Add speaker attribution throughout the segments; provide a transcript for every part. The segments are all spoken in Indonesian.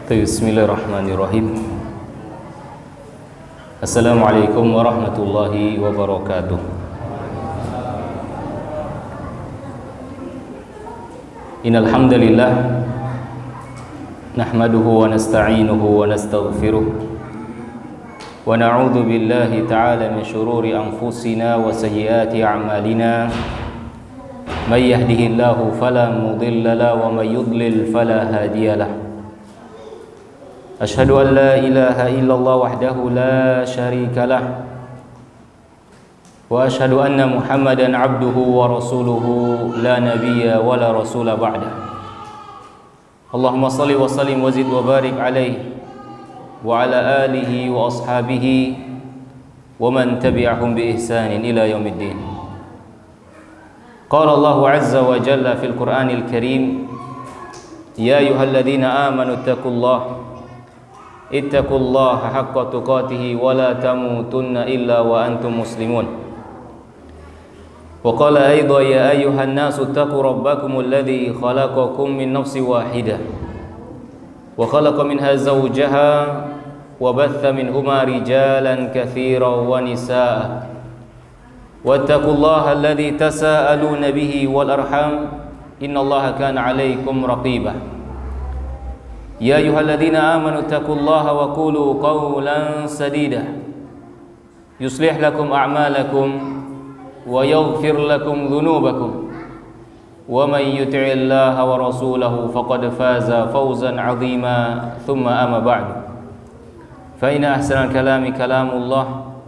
Speaker 1: Bismillahirrahmanirrahim. Assalamualaikum warahmatullahi wabarakatuh. Innal hamdalillah nahmaduhu wa nasta'inuhu wa nastaghfiruh wa na'udzu billahi ta'ala min shururi anfusina wa sayyiati a'malina. May yahdihillahu fala mudilla lahu wa may yudlil fala hadiya lahu. Asyhadu an la ilaha illallah wahdahu la syarika lah wa asyhadu anna Muhammadan abduhu wa rasuluhu la nabiyya wa la rasula ba'da. Allahumma salli wa sallim wa zid wa barik alaihi wa ala alihi wa ashabihi wa man tabi'ahum bi ihsanin ila yaumiddin. Qala Allahu azza wa jalla fil Qur'anil Karim, ya ayyuhalladzina amanu taqullaha ittaqullaha haqqa tuqatih wa la tamutunna illa wa antum muslimun. Wa qala aidan ya ayyuhan nasu taqu rabbakumul ladzi khalaqakum min nafsin wahidah wa khalaqa minha zawjaha wa batha minhuma rijalan katsiran wa nisaa. Wattaqullaha alladzi tasaaluna bihi wal arham innallaha kana 'alaikum raqiba. Ya ayyuhalladzina amanu taqullaha wa qulu qawlan sadida yuslih lakum a'malakum wa yaghfir lakum dhunubakum wa may yuti'illaha wa rasulahu faqad faza fawzan 'azima. Thumma amma ba'du, fa inna ahsanal kalami kalamullah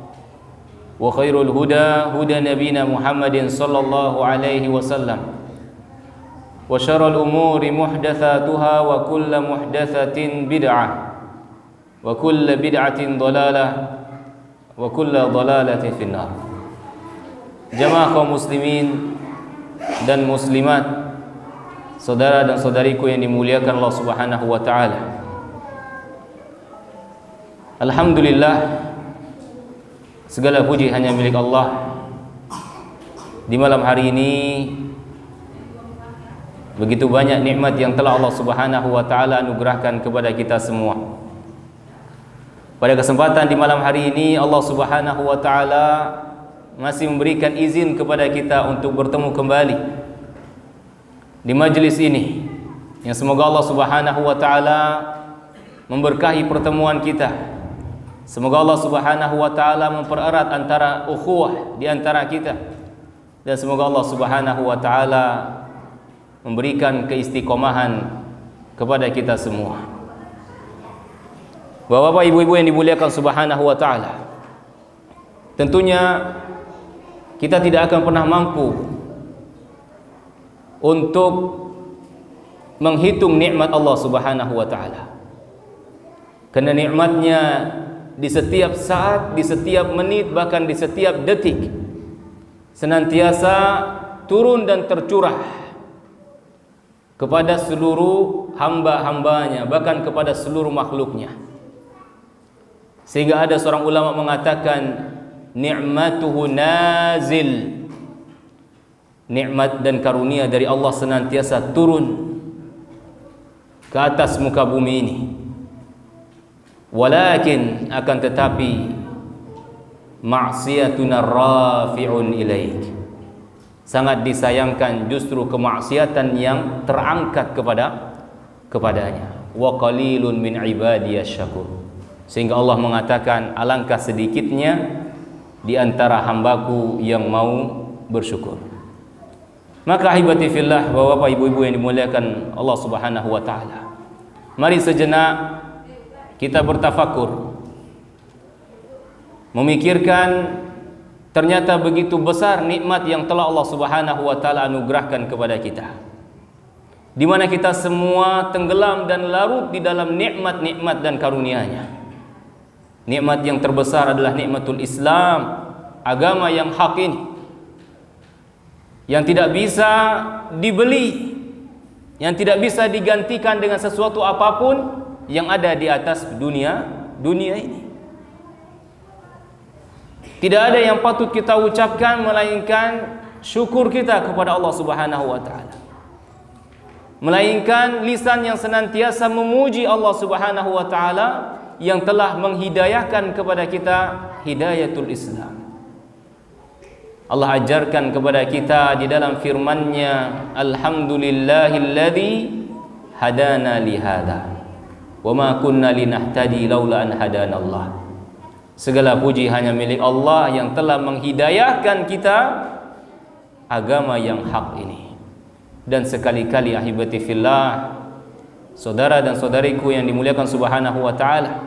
Speaker 1: wa khairul huda huda nabiyyina Muhammadin sallallahu alaihi wasallam wa syarrul umuri muhdatsatuha wa kullu muhdatsatin bid'ah wa kullu bid'atin dhalalah wa kullu dhalalatin finnar. Jamaah kaum muslimin dan muslimat, saudara dan saudariku yang dimuliakan Allah Subhanahu wa taala. Alhamdulillah, segala puji hanya milik Allah. Di malam hari ini begitu banyak nikmat yang telah Allah Subhanahu wa taala anugerahkan kepada kita semua. Pada kesempatan di malam hari ini Allah Subhanahu wa taala masih memberikan izin kepada kita untuk bertemu kembali di majelis ini, yang semoga Allah Subhanahu wa taala memberkahi pertemuan kita. Semoga Allah Subhanahu wa taala mempererat antara ukhuwah di antara kita, dan semoga Allah Subhanahu wa taala memberikan keistiqomahan kepada kita semua. Bapak-bapak, ibu-ibu yang dimuliakan Subhanahu wa taala, tentunya kita tidak akan pernah mampu untuk menghitung nikmat Allah Subhanahu wa taala. Karena nikmatnya di setiap saat, di setiap menit, bahkan di setiap detik senantiasa turun dan tercurah kepada seluruh hamba-hambanya, bahkan kepada seluruh makhluknya. Sehingga ada seorang ulama mengatakan, ni'matuhu nazil, nikmat dan karunia dari Allah senantiasa turun ke atas muka bumi ini. Walakin, akan tetapi, ma'siyatuna rafi'un ilaik, sangat disayangkan justru kemaksiatan yang terangkat kepadanya. Wa qalilun min ibadiyasy syakur, sehingga Allah mengatakan alangkah sedikitnya di antara hambaku yang mau bersyukur. Maka ahibati fillah, bapak-bapak, ibu-ibu yang dimuliakan Allah Subhanahu wa taala, mari sejenak kita bertafakur, memikirkan ternyata begitu besar nikmat yang telah Allah Subhanahu wa taala anugerahkan kepada kita, di mana kita semua tenggelam dan larut di dalam nikmat-nikmat dan karunia-Nya. Nikmat yang terbesar adalah nikmatul Islam, agama yang hak ini, yang tidak bisa dibeli, yang tidak bisa digantikan dengan sesuatu apapun yang ada di atas dunia ini. Tidak ada yang patut kita ucapkan melainkan syukur kita kepada Allah Subhanahu wa taala. melainkan lisan yang senantiasa memuji Allah Subhanahu wa taala yang telah menghidayahkan kepada kita hidayatul Islam. Allah ajarkan kepada kita di dalam firman-Nya, alhamdulillahilladzi hadana li hadza wa ma kunna linahtadi laula an hadanallah. Segala puji hanya milik Allah yang telah menghidayahkan kita agama yang hak ini. Dan sekali-kali ahibati fillah, saudara dan saudariku yang dimuliakan Subhanahu wa taala,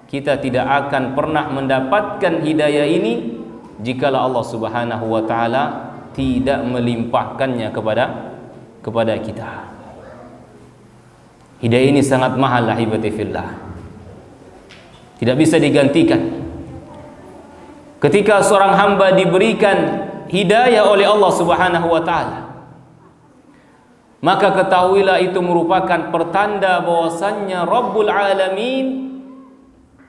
Speaker 1: kita tidak akan pernah mendapatkan hidayah ini jikalau Allah Subhanahu wa taala tidak melimpahkannya kepada kita. Hidayah ini sangat mahal ahibati fillah. Tidak bisa digantikan. Ketika seorang hamba diberikan hidayah oleh Allah Subhanahu wa taala, maka ketahuilah itu merupakan pertanda bahwasannya Rabbul Alamin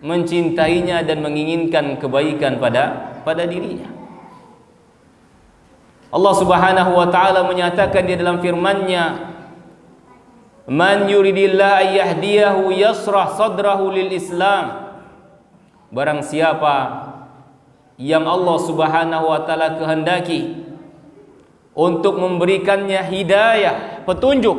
Speaker 1: mencintainya dan menginginkan kebaikan pada dirinya. Allah Subhanahu wa taala menyatakan di dalam firman-Nya, man yuridillahu ayyahdiyahu yasrah sadrahu lil Islam. Barang siapa yang Allah Subhanahu wa taala kehendaki untuk memberikannya hidayah, petunjuk,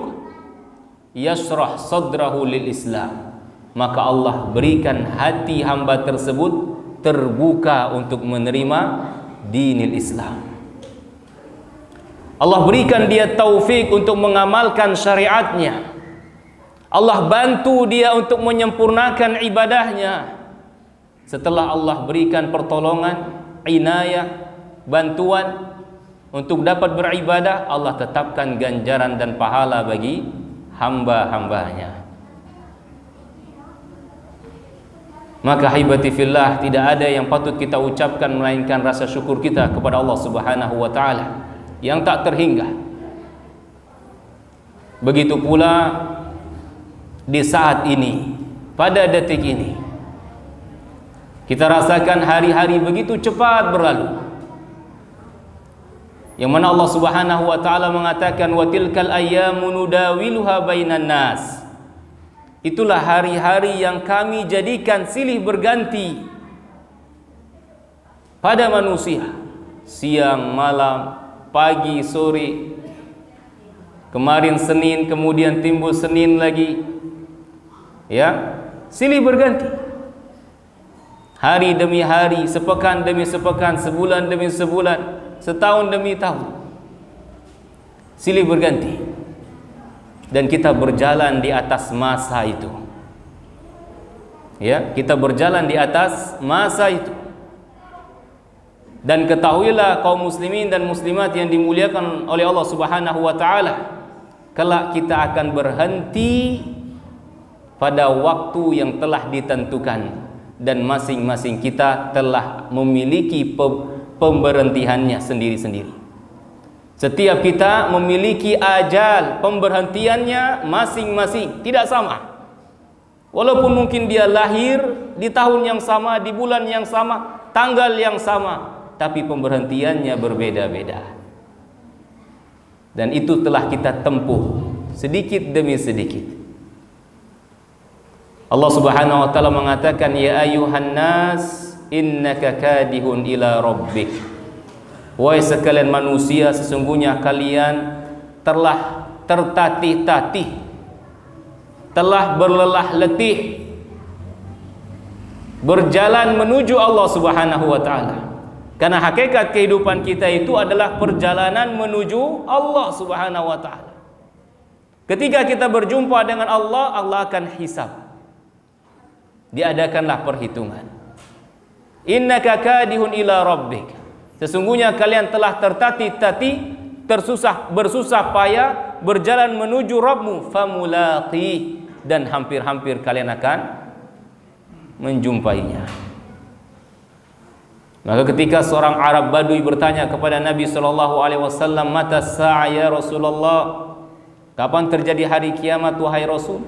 Speaker 1: yasrah sadrahu lil Islam, maka Allah berikan hati hamba tersebut terbuka untuk menerima dinil Islam. Allah berikan dia taufik untuk mengamalkan syariatnya. Allah bantu dia untuk menyempurnakan ibadahnya. Setelah Allah berikan pertolongan, inayah, bantuan untuk dapat beribadah, Allah tetapkan ganjaran dan pahala bagi hamba-hambanya. Maka haibati fillah, tidak ada yang patut kita ucapkan melainkan rasa syukur kita kepada Allah Subhanahu wa taala yang tak terhingga. Begitu pula di saat ini, pada detik ini, kita rasakan hari-hari begitu cepat berlalu, yang mana Allah Subhanahu wa taala mengatakan, wa tilkal ayyamu nudawiluha bainan nas. Itulah hari-hari yang kami jadikan silih berganti pada manusia, siang, malam, pagi, sore. Kemarin Senin, kemudian timbul Senin lagi, ya, silih berganti. Hari demi hari, sepekan demi sepekan, sebulan demi sebulan, setahun demi tahun, silih berganti. Dan kita berjalan di atas masa itu. Ya, kita berjalan di atas masa itu. Dan ketahuilah kaum muslimin dan muslimat yang dimuliakan oleh Allah Subhanahu wa taala, kelak kita akan berhenti pada waktu yang telah ditentukan, dan masing-masing kita telah memiliki pemberhentiannya sendiri-sendiri. Setiap kita memiliki ajal, pemberhentiannya masing-masing, tidak sama. Walaupun mungkin dia lahir di tahun yang sama, di bulan yang sama, tanggal yang sama, tapi pemberhentiannya berbeda-beda. Dan itu telah kita tempuh sedikit demi sedikit. Allah Subhanahu wa taala mengatakan, ya ayuhan nas innaka kadihun ila rabbik. Wahai sekalian manusia, sesungguhnya kalian telah tertatih-tatih, telah berlelah letih berjalan menuju Allah Subhanahu wa taala. Karena hakikat kehidupan kita itu adalah perjalanan menuju Allah Subhanahu wa taala. Ketika kita berjumpa dengan Allah, Allah akan hisab. Diadakanlah perhitungan. Innaka kadihun ila rabbik. Sesungguhnya kalian telah tertatih-tatih, bersusah payah berjalan menuju Rabbmu, famulaqi, dan hampir-hampir kalian akan menjumpainya. Maka ketika seorang Arab Badui bertanya kepada Nabi SAW, mata sa'a ya Rasulullah, kapan terjadi hari kiamat wahai Rasul?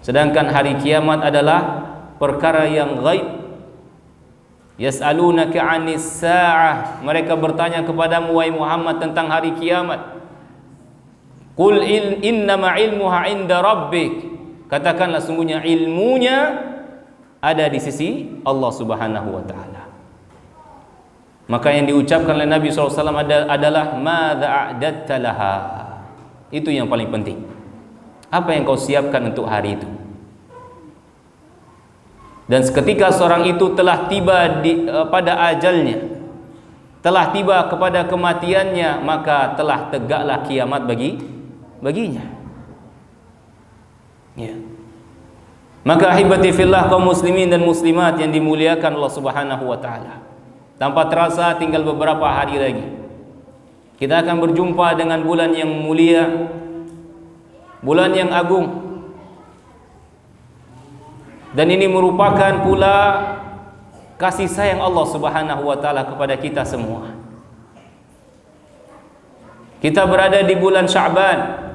Speaker 1: Sedangkan hari kiamat adalah perkara yang gaib. Yas'alunaka 'anis sa'ah, mereka bertanya kepadamu wahai Muhammad tentang hari kiamat. Qul innama ilmuha 'inda rabbik. Katakanlah sungguhnya ilmunya ada di sisi Allah Subhanahu wa taala. Maka yang diucapkan oleh Nabi SAW adalah madza a'dadta laha. Itu yang paling penting. Apa yang kau siapkan untuk hari itu? Dan ketika seorang itu telah tiba pada ajalnya, telah tiba kepada kematiannya, maka telah tegaklah kiamat baginya. Ya. Maka ahibati fillah, kaum muslimin dan muslimat yang dimuliakan Allah Subhanahu wa taala. Tanpa terasa tinggal beberapa hari lagi kita akan berjumpa dengan bulan yang mulia, bulan yang agung. Dan ini merupakan pula kasih sayang Allah Subhanahu wa taala kepada kita semua. Kita berada di bulan Sya'ban.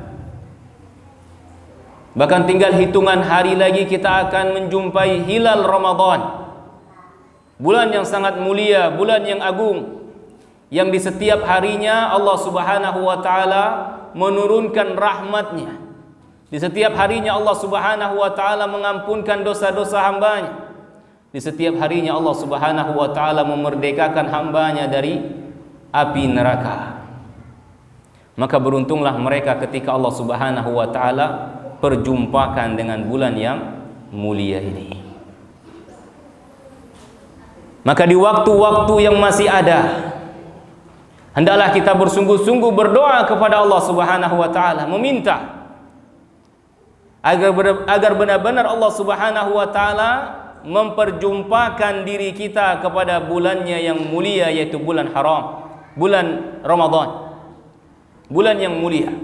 Speaker 1: Bahkan tinggal hitungan hari lagi kita akan menjumpai hilal Ramadan. Bulan yang sangat mulia, bulan yang agung, yang di setiap harinya Allah Subhanahu wa taala menurunkan rahmatnya. Di setiap harinya Allah Subhanahu wa taala mengampunkan dosa-dosa hambanya. Di setiap harinya Allah Subhanahu wa taala memerdekakan hambanya dari api neraka. Maka beruntunglah mereka ketika Allah Subhanahu wa taala perjumpakan dengan bulan yang mulia ini. Maka di waktu-waktu yang masih ada, hendaklah kita bersungguh-sungguh berdoa kepada Allah Subhanahu wa taala, meminta agar benar-benar Allah Subhanahu wa taala memperjumpakan diri kita kepada bulannya yang mulia, yaitu bulan haram, bulan Ramadan, bulan yang mulia.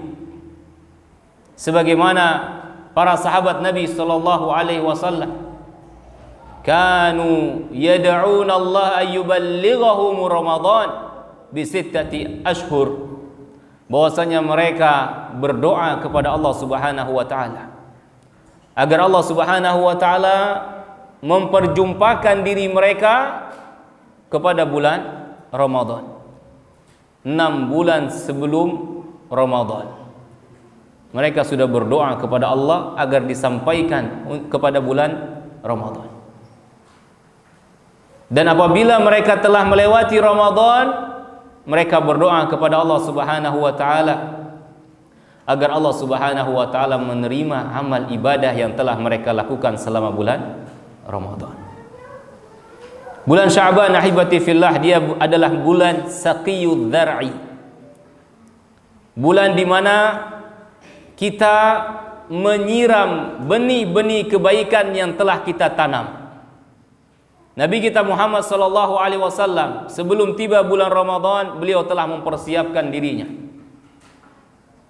Speaker 1: Sebagaimana para sahabat Nabi sallallahu alaihi wasallam kanu yad'una Allah ayyuballighahum Ramadan bi sittati ashhur, bahwasanya mereka berdoa kepada Allah Subhanahu wa taala agar Allah Subhanahu wa taala memperjumpakan diri mereka kepada bulan Ramadan, 6 bulan sebelum Ramadan. Mereka sudah berdoa kepada Allah agar disampaikan kepada bulan Ramadan. Dan apabila mereka telah melewati Ramadan, mereka berdoa kepada Allah Subhanahu wa taala agar Allah Subhanahu wa taala menerima amal ibadah yang telah mereka lakukan selama bulan Ramadan. Bulan Sya'ban, ahibati fillah, dia adalah bulan saqiyudz dzar'i. Bulan di mana kita menyiram benih-benih kebaikan yang telah kita tanam. Nabi kita Muhammad sallallahu alaihi wasallam sebelum tiba bulan Ramadan, beliau telah mempersiapkan dirinya.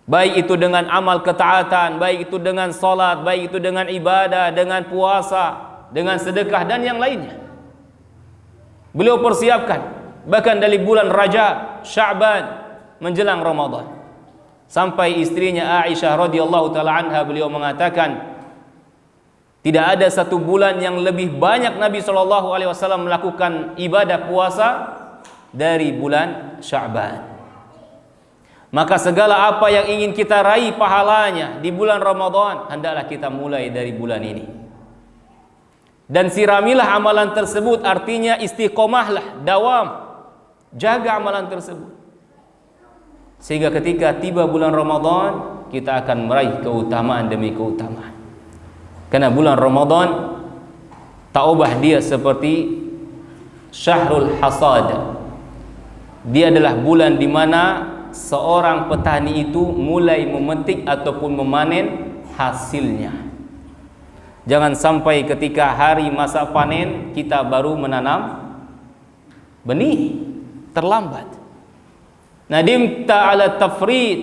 Speaker 1: Baik itu dengan amal ketaatan, baik itu dengan salat, baik itu dengan ibadah, dengan puasa, dengan sedekah dan yang lainnya. Beliau persiapkan bahkan dari bulan Rajab, Sya'ban menjelang Ramadan. Sampai istrinya Aisyah radhiyallahu taala anha, beliau mengatakan, tidak ada satu bulan yang lebih banyak Nabi SAW melakukan ibadah puasa dari bulan Sya'ban. Maka segala apa yang ingin kita raih pahalanya di bulan Ramadan, hendaklah kita mulai dari bulan ini. Dan siramilah amalan tersebut, artinya istiqomahlah, dawam, jaga amalan tersebut. Sehingga ketika tiba bulan Ramadan, kita akan meraih keutamaan demi keutamaan. Karena bulan Ramadan taubah dia seperti syahrul hasad. Dia adalah bulan di mana seorang petani itu mulai memetik ataupun memanen hasilnya. Jangan sampai ketika hari masa panen kita baru menanam benih, terlambat. Nadimta ala tafrid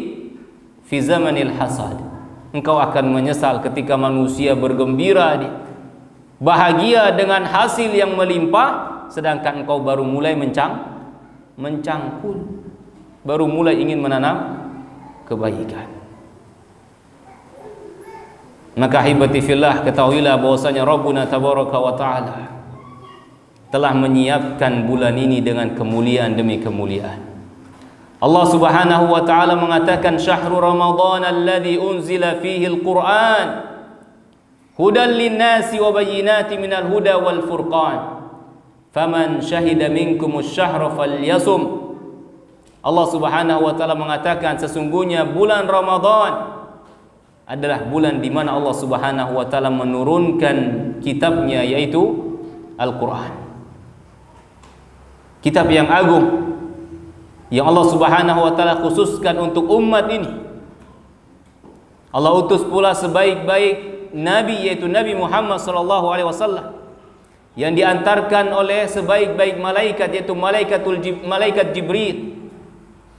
Speaker 1: fi zamanil hasad. Engkau akan menyesal ketika manusia bergembira, bahagia dengan hasil yang melimpah, sedangkan engkau baru mulai mencangkul, baru mulai ingin menanam kebaikan. Maka hibati fillah, ketahuilah bahwasanya Rabbuna tabaraka wa ta'ala telah menyiapkan bulan ini dengan kemuliaan demi kemuliaan. Allah Subhanahu wa taala mengatakan syahrul ramadhan alladzi unzila fihi al-Qur'an hudan lin-nasi wa bayyinatin minal huda wal furqan faman syahida minkumus syahra falyasum. Allah Subhanahu wa taala mengatakan sesungguhnya bulan Ramadan adalah bulan di mana Allah Subhanahu wa taala menurunkan kitabnya, yaitu Al-Qur'an. Kitab yang agung yang Allah Subhanahu wa taala khususkan untuk umat ini. Allah utus pula sebaik-baik nabi, yaitu Nabi Muhammad sallallahu alaihi wasallam, yang diantarkan oleh sebaik-baik malaikat, yaitu malaikat Jibril,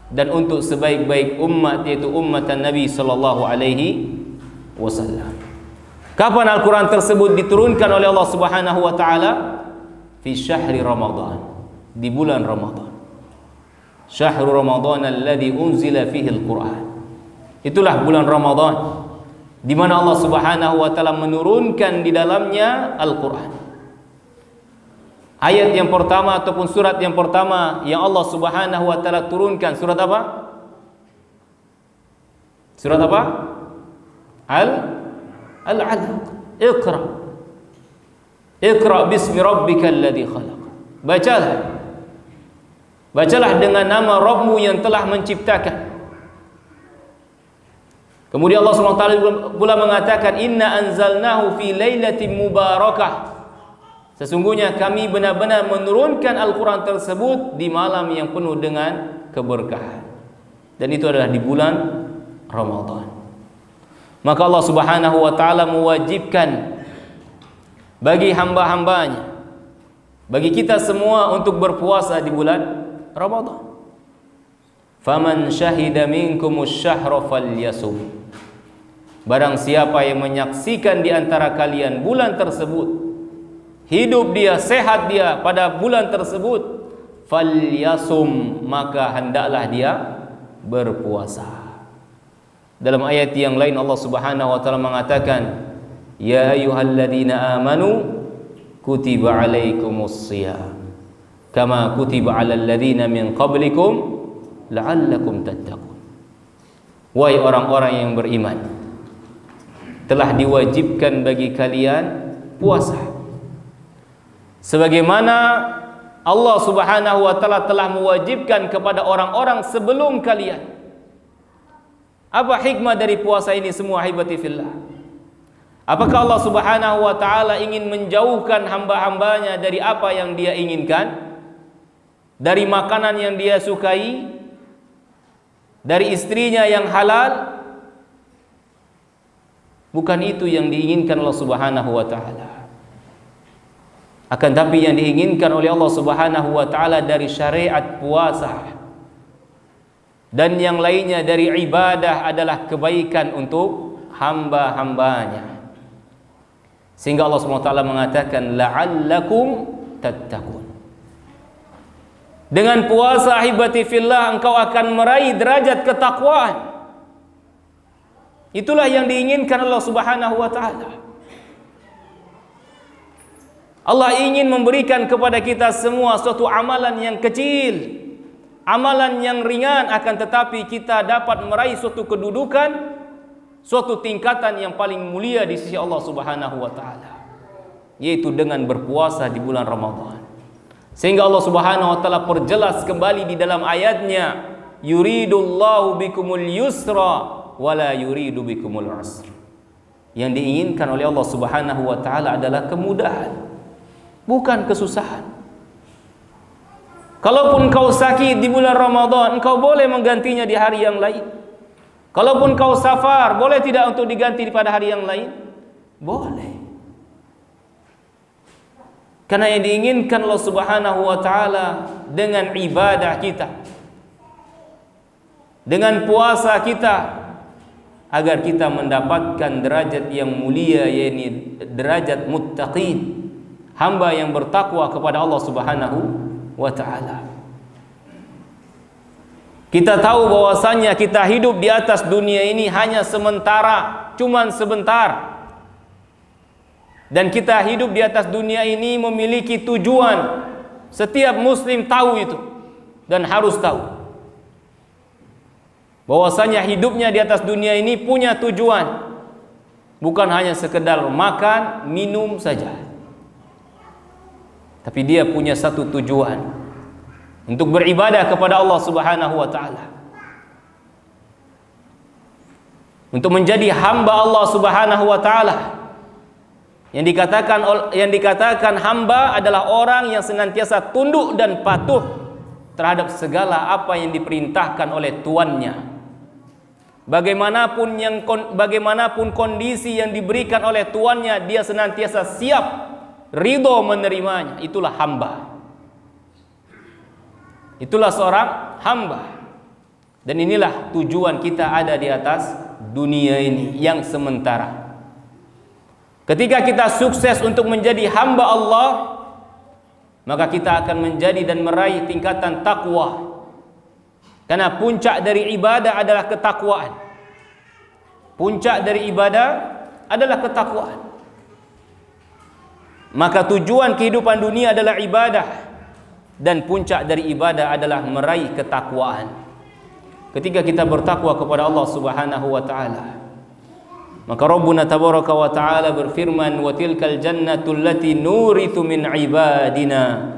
Speaker 1: dan untuk sebaik-baik umat, yaitu ummatan Nabi sallallahu alaihi wasallam. Kapan Al-Quran tersebut diturunkan oleh Allah Subhanahu wa taala? Fi syahri Ramadan, di bulan Ramadan. Syahrul Ramadan alladzi unzila fihi al-Quran. Itulah bulan Ramadan di mana Allah Subhanahu wa taala menurunkan di dalamnya Al-Quran. Ayat yang pertama ataupun surat yang pertama yang Allah Subhanahu wa taala turunkan, surat apa? Surat apa? Al-Alaq. Iqra. Iqra bismi rabbikal ladzi khalaq. Bacalah dengan nama Rabbmu yang telah menciptakan. Kemudian Allah SWT pula mengatakan inna anzalnahu fi lailatin mubarakah. Sesungguhnya kami benar-benar menurunkan Al-Quran tersebut di malam yang penuh dengan keberkahan. Dan itu adalah di bulan Ramadan. Maka Allah Subhanahu wa taala mewajibkan bagi hamba-hambanya, bagi kita semua untuk berpuasa di bulan Ramadan. Faman syahida minkumus syahra falyasum. Barang siapa yang menyaksikan di antara kalian bulan tersebut, hidup dia, sehat dia pada bulan tersebut, falyasum, maka hendaklah dia berpuasa. Dalam ayat yang lain Allah Subhanahu wa taala mengatakan, ya ayyuhalladzina amanu kutiba alaikumus shiyam kama kutiba alal ladzina min qablikum la'allakum tattaqun. Wahai orang-orang yang beriman, telah diwajibkan bagi kalian puasa sebagaimana Allah Subhanahu wa taala telah mewajibkan kepada orang-orang sebelum kalian. Apa hikmah dari puasa ini semua, hibati fillah? Apakah Allah Subhanahu wa taala ingin menjauhkan hamba-hambanya dari apa yang dia inginkan? Dari makanan yang dia sukai, dari istrinya yang halal? Bukan itu yang diinginkan Allah Subhanahu wa taala. Akan tapi yang diinginkan oleh Allah Subhanahu wa taala dari syariat puasa dan yang lainnya dari ibadah adalah kebaikan untuk hamba-hambanya. Sehingga Allah Subhanahu wa taala mengatakan la'allakum tattaqun. Dengan puasa, hibati fillah, engkau akan meraih derajat ketakwaan. Itulah yang diinginkan Allah Subhanahu wa taala. Allah ingin memberikan kepada kita semua suatu amalan yang kecil, amalan yang ringan, akan tetapi kita dapat meraih suatu kedudukan, suatu tingkatan yang paling mulia di sisi Allah Subhanahu wa taala, yaitu dengan berpuasa di bulan Ramadan. Sehingga Allah Subhanahu wa taala perjelas kembali di dalam ayatnya, yuridullahu bikumul yusra wala yuridu bikumul usra. Yang diinginkan oleh Allah Subhanahu wa taala adalah kemudahan, bukan kesusahan. Kalaupun kau sakit di bulan Ramadan, engkau boleh menggantinya di hari yang lain. Kalaupun kau safar, boleh tidak untuk diganti pada hari yang lain? Boleh. Karena yang diinginkan Allah Subhanahu wa taala dengan ibadah kita, dengan puasa kita, agar kita mendapatkan derajat yang mulia, yaitu derajat muttaqin, hamba yang bertakwa kepada Allah Subhanahu wa taala. Kita tahu bahwasanya kita hidup di atas dunia ini hanya sementara, cuman sebentar. Dan kita hidup di atas dunia ini memiliki tujuan. Setiap muslim tahu itu dan harus tahu. bahwasanya hidupnya di atas dunia ini punya tujuan, bukan hanya sekedar makan, minum saja, tapi dia punya satu tujuan, untuk beribadah kepada Allah Subhanahu wa taala, untuk menjadi hamba Allah Subhanahu wa taala. Yang dikatakan hamba adalah orang yang senantiasa tunduk dan patuh terhadap segala apa yang diperintahkan oleh tuannya. Bagaimanapun kondisi yang diberikan oleh tuannya, dia senantiasa siap, ridho menerimanya. Itulah hamba. Itulah seorang hamba. Dan inilah tujuan kita ada di atas dunia ini yang sementara. Ketika kita sukses untuk menjadi hamba Allah, maka kita akan menjadi dan meraih tingkatan takwa. Karena puncak dari ibadah adalah ketakwaan. Puncak dari ibadah adalah ketakwaan. Maka tujuan kehidupan dunia adalah ibadah, dan puncak dari ibadah adalah meraih ketakwaan. Ketika kita bertakwa kepada Allah Subhanahu wa taala, maka Rabbuna tabaraka wa ta'ala berfirman, wa tilkal jannatu allati nurithu min ibadina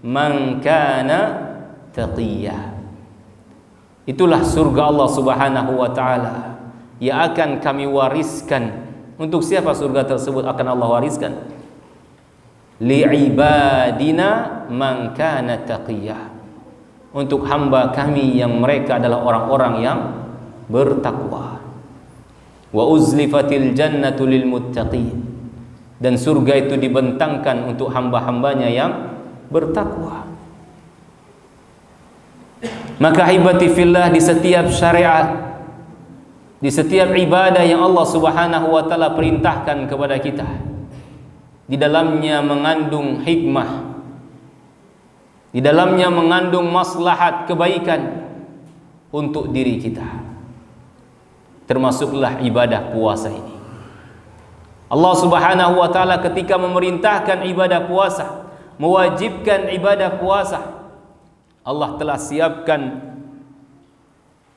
Speaker 1: man kana taqiyya. Itulah surga Allah Subhanahu wa ta'ala yang akan kami wariskan. Untuk siapa surga tersebut akan Allah wariskan? Li ibadina man kana taqiyya, untuk hamba kami yang mereka adalah orang-orang yang bertakwa. Wa uzlifatil jannatu lil muttaqin, dan surga itu dibentangkan untuk hamba-hambanya yang bertakwa. Maka hibati fillah, di setiap syariat, di setiap ibadah yang Allah Subhanahu wa taala perintahkan kepada kita, di dalamnya mengandung hikmah, di dalamnya mengandung maslahat kebaikan untuk diri kita. Termasuklah ibadah puasa ini. Allah Subhanahu wa taala ketika memerintahkan ibadah puasa, mewajibkan ibadah puasa, Allah telah siapkan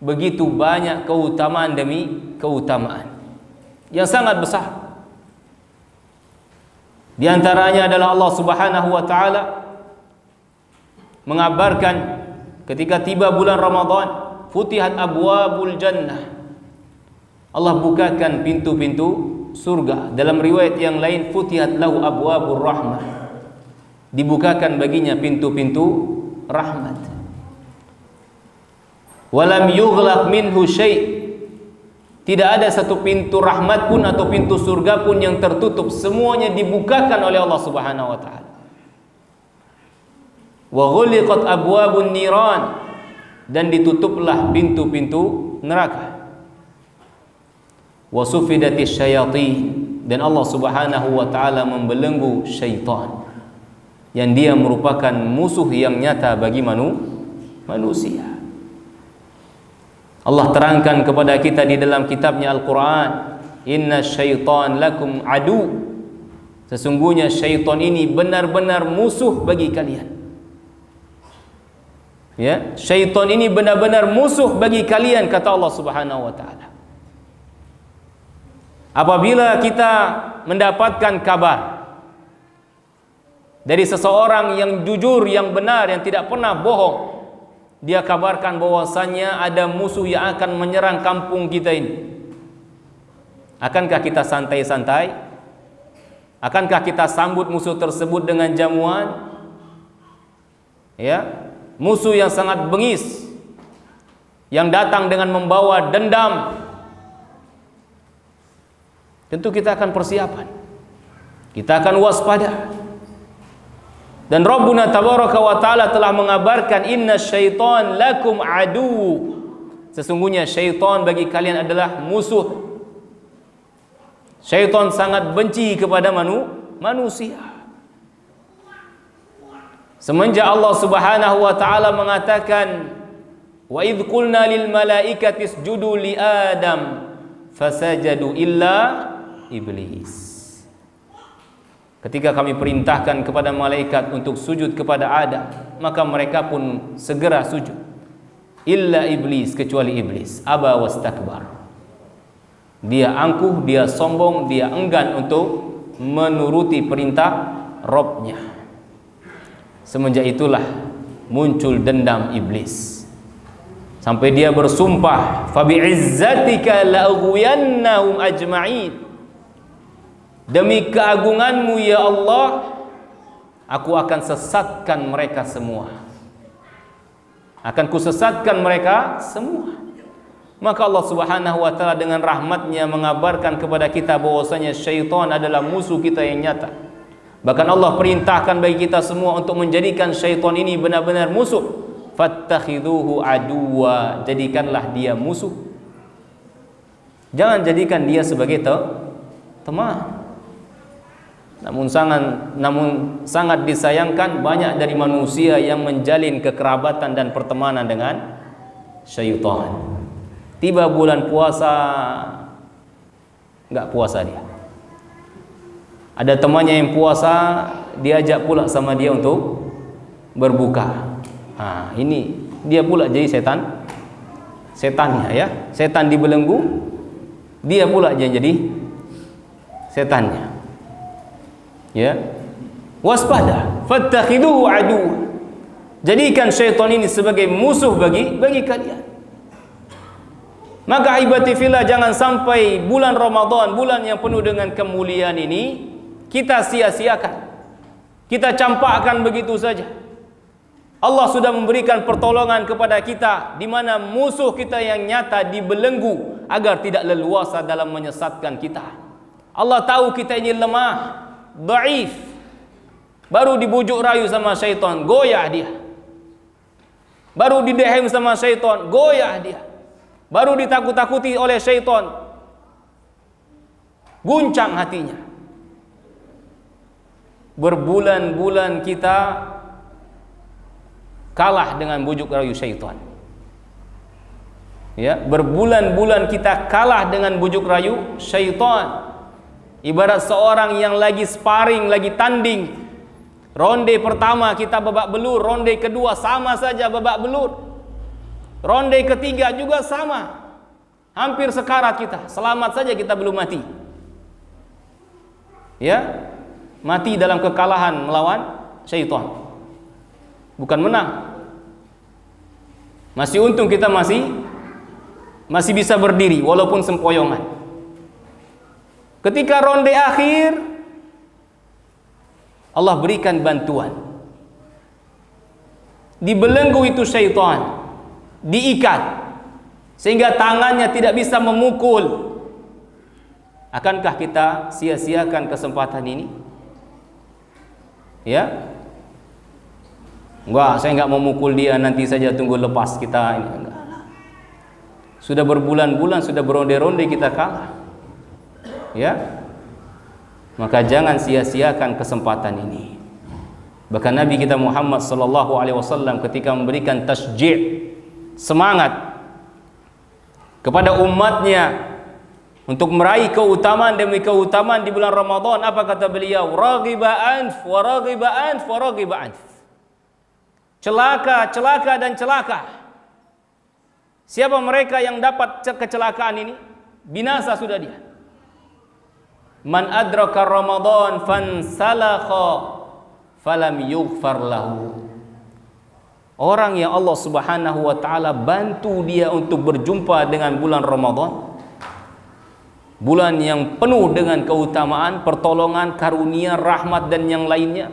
Speaker 1: begitu banyak keutamaan demi keutamaan yang sangat besar. Di antaranya adalah Allah Subhanahu wa taala mengabarkan ketika tiba bulan Ramadan, futihat abwabul jannah, Allah bukakan pintu-pintu surga. Dalam riwayat yang lain, futihat lahu abwabur rahmah, dibukakan baginya pintu-pintu rahmat. Walam yughlaq minhu syai', tidak ada satu pintu rahmat pun atau pintu surga pun yang tertutup, semuanya dibukakan oleh Allah Subhanahu wa taala. Wa ghuliqat abwabun niran, dan ditutuplah pintu-pintu neraka. Wa sufidatis syayatin, dan Allah Subhanahu wa taala membelenggu syaitan yang dia merupakan musuh yang nyata bagi manusia. Allah terangkan kepada kita di dalam kitabnya Al-Quran, inna syaitan lakum adu, sesungguhnya syaitan ini benar-benar musuh bagi kalian. Ya, syaitan ini benar-benar musuh bagi kalian, kata Allah Subhanahu wa taala. Apabila kita mendapatkan kabar dari seseorang yang jujur, yang benar, yang tidak pernah bohong, dia kabarkan bahwasannya ada musuh yang akan menyerang kampung kita ini, akankah kita santai-santai? Akankah kita sambut musuh tersebut dengan jamuan? Ya, musuh yang sangat bengis, yang datang dengan membawa dendam. Tentu kita akan persiapan, kita akan waspada. Dan Rabbuna tabaraka wa ta'ala telah mengabarkan, inna syaitan lakum adu, sesungguhnya syaitan bagi kalian adalah musuh. Syaitan sangat benci kepada manusia. Semenjak Allah Subhanahu wa ta'ala mengatakan, wa idh qulna lil malaikati isjudu li Adam fasajadu illa iblis. Ketika kami perintahkan kepada malaikat untuk sujud kepada Adam, maka mereka pun segera sujud illa iblis, kecuali iblis, aba wastakbar. Dia angkuh, dia sombong, dia enggan untuk menuruti perintah Rabbnya. Semenjak itulah muncul dendam iblis, sampai dia bersumpah, fabi'izzatika la'ughwiyannahum ajma'in, demi keagunganmu ya Allah, aku akan sesatkan mereka semua. Akan kusesatkan mereka semua. Maka Allah Subhanahu wa ta'ala dengan rahmatnya mengabarkan kepada kita bahwasanya syaitan adalah musuh kita yang nyata. Bahkan Allah perintahkan bagi kita semua untuk menjadikan syaitan ini benar-benar musuh. Fattakhiduhu aduwa, jadikanlah dia musuh. Jangan jadikan dia sebagai teman. Namun sangat disayangkan banyak dari manusia yang menjalin kekerabatan dan pertemanan dengan syaitan. Tiba bulan puasa, nggak puasa dia. Ada temannya yang puasa, diajak pula sama dia untuk berbuka. Nah, ini dia pula jadi setannya ya. Setan dibelenggu, dia pula jadi setannya. Ya, waspada, fattakhiduhu adu. Jadikan syaitan ini sebagai musuh bagi kalian. Maka ibati fillah, jangan sampai bulan Ramadan, bulan yang penuh dengan kemuliaan ini kita sia-siakan, kita campakkan begitu saja. Allah sudah memberikan pertolongan kepada kita, di mana musuh kita yang nyata dibelenggu agar tidak leluasa dalam menyesatkan kita. Allah tahu kita ini lemah, dhaif, baru dibujuk rayu sama syaitan, goyah dia. Baru didehem sama syaitan, goyah dia. Baru ditakut-takuti oleh syaitan, guncang hatinya. Berbulan-bulan kita kalah dengan bujuk rayu syaitan. Ya, berbulan-bulan kita kalah dengan bujuk rayu syaitan. Ibarat seorang yang lagi sparring, lagi tanding. Ronde pertama kita babak belur, ronde kedua sama saja babak belur. Ronde ketiga juga sama. Hampir sekarat kita. Selamat saja kita belum mati. Ya, mati dalam kekalahan melawan syaitan. Bukan menang. Masih untung kita masih bisa berdiri walaupun sempoyongan. Ketika ronde akhir, Allah berikan bantuan. Dibelenggu itu syaitan, diikat sehingga tangannya tidak bisa memukul. Akankah kita sia-siakan kesempatan ini? Ya? Enggak, saya enggak mau mukul dia, nanti saja tunggu lepas kita ini. Enggak. Sudah berbulan-bulan, sudah beronde-ronde kita kalah. Ya? Maka jangan sia-siakan kesempatan ini. Bahkan Nabi kita Muhammad sallallahu alaihi wasallam ketika memberikan tasji', semangat kepada umatnya untuk meraih keutamaan demi keutamaan di bulan Ramadan, apa kata beliau? Raghiba anf wa raghiba anf wa raghiba anf. Celaka, celaka dan celaka. Siapa mereka yang dapat kecelakaan ini? Binasa sudah dia. Man adraka Ramadan fansalakha falam yughfar lahu. Orang yang Allah Subhanahu wa ta'ala bantu dia untuk berjumpa dengan bulan Ramadan, bulan yang penuh dengan keutamaan, pertolongan, karunia, rahmat dan yang lainnya,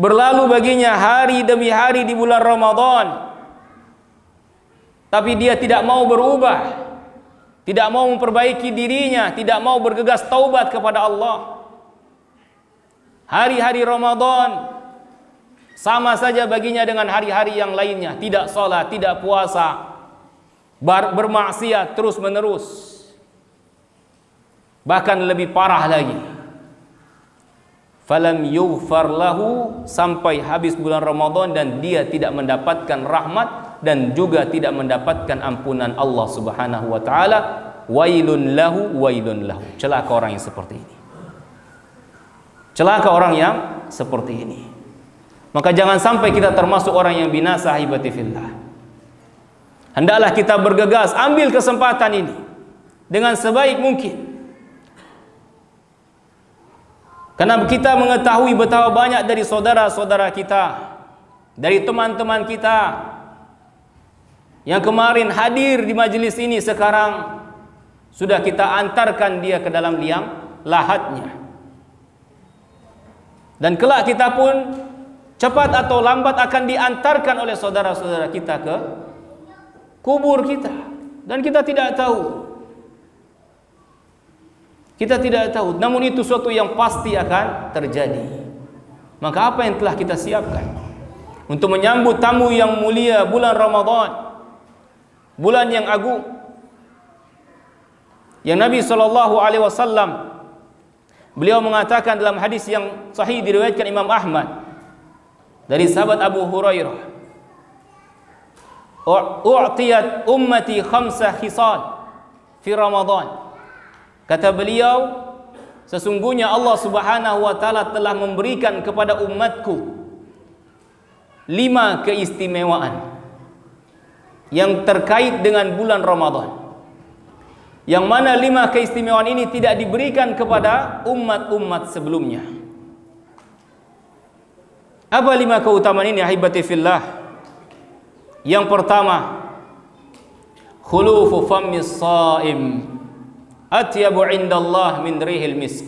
Speaker 1: berlalu baginya hari demi hari di bulan Ramadan, tapi dia tidak mau berubah, tidak mau memperbaiki dirinya, tidak mau bergegas taubat kepada Allah. Hari-hari Ramadan sama saja baginya dengan hari-hari yang lainnya. Tidak salat, tidak puasa, bermaksiat terus menerus. Bahkan lebih parah lagi. Falam yughfar lahu, sampai habis bulan Ramadan dan dia tidak mendapatkan rahmat dan juga tidak mendapatkan ampunan Allah Subhanahu wa ta'ala. Wailun lahu, wailun lahu. Celaka orang yang seperti ini. Celaka orang yang seperti ini. Maka jangan sampai kita termasuk orang yang binasa, ibati fillah. Hendaklah kita bergegas ambil kesempatan ini dengan sebaik mungkin. Karena kita mengetahui betapa banyak dari saudara-saudara kita, dari teman-teman kita yang kemarin hadir di majelis ini, sekarang sudah kita antarkan dia ke dalam liang lahatnya. Dan kelak kita pun cepat atau lambat akan diantarkan oleh saudara-saudara kita ke kubur kita. Dan kita tidak tahu. Kita tidak tahu. Namun itu suatu yang pasti akan terjadi. Maka apa yang telah kita siapkan untuk menyambut tamu yang mulia bulan Ramadan, bulan yang agung, yang Nabi SAW beliau mengatakan dalam hadis yang sahih diriwayatkan Imam Ahmad dari sahabat Abu Hurairah, u'tiyat ummati khamsa khisal fi Ramadan. Kata beliau, sesungguhnya Allah Subhanahu wa taala telah memberikan kepada umatku 5 keistimewaan yang terkait dengan bulan Ramadan. Yang mana 5 keistimewaan ini tidak diberikan kepada umat-umat sebelumnya. Apa 5 keutamaan ini, ahibati fillah? Yang pertama, khulufu fammis shaim atyabu indallah min rihil misk.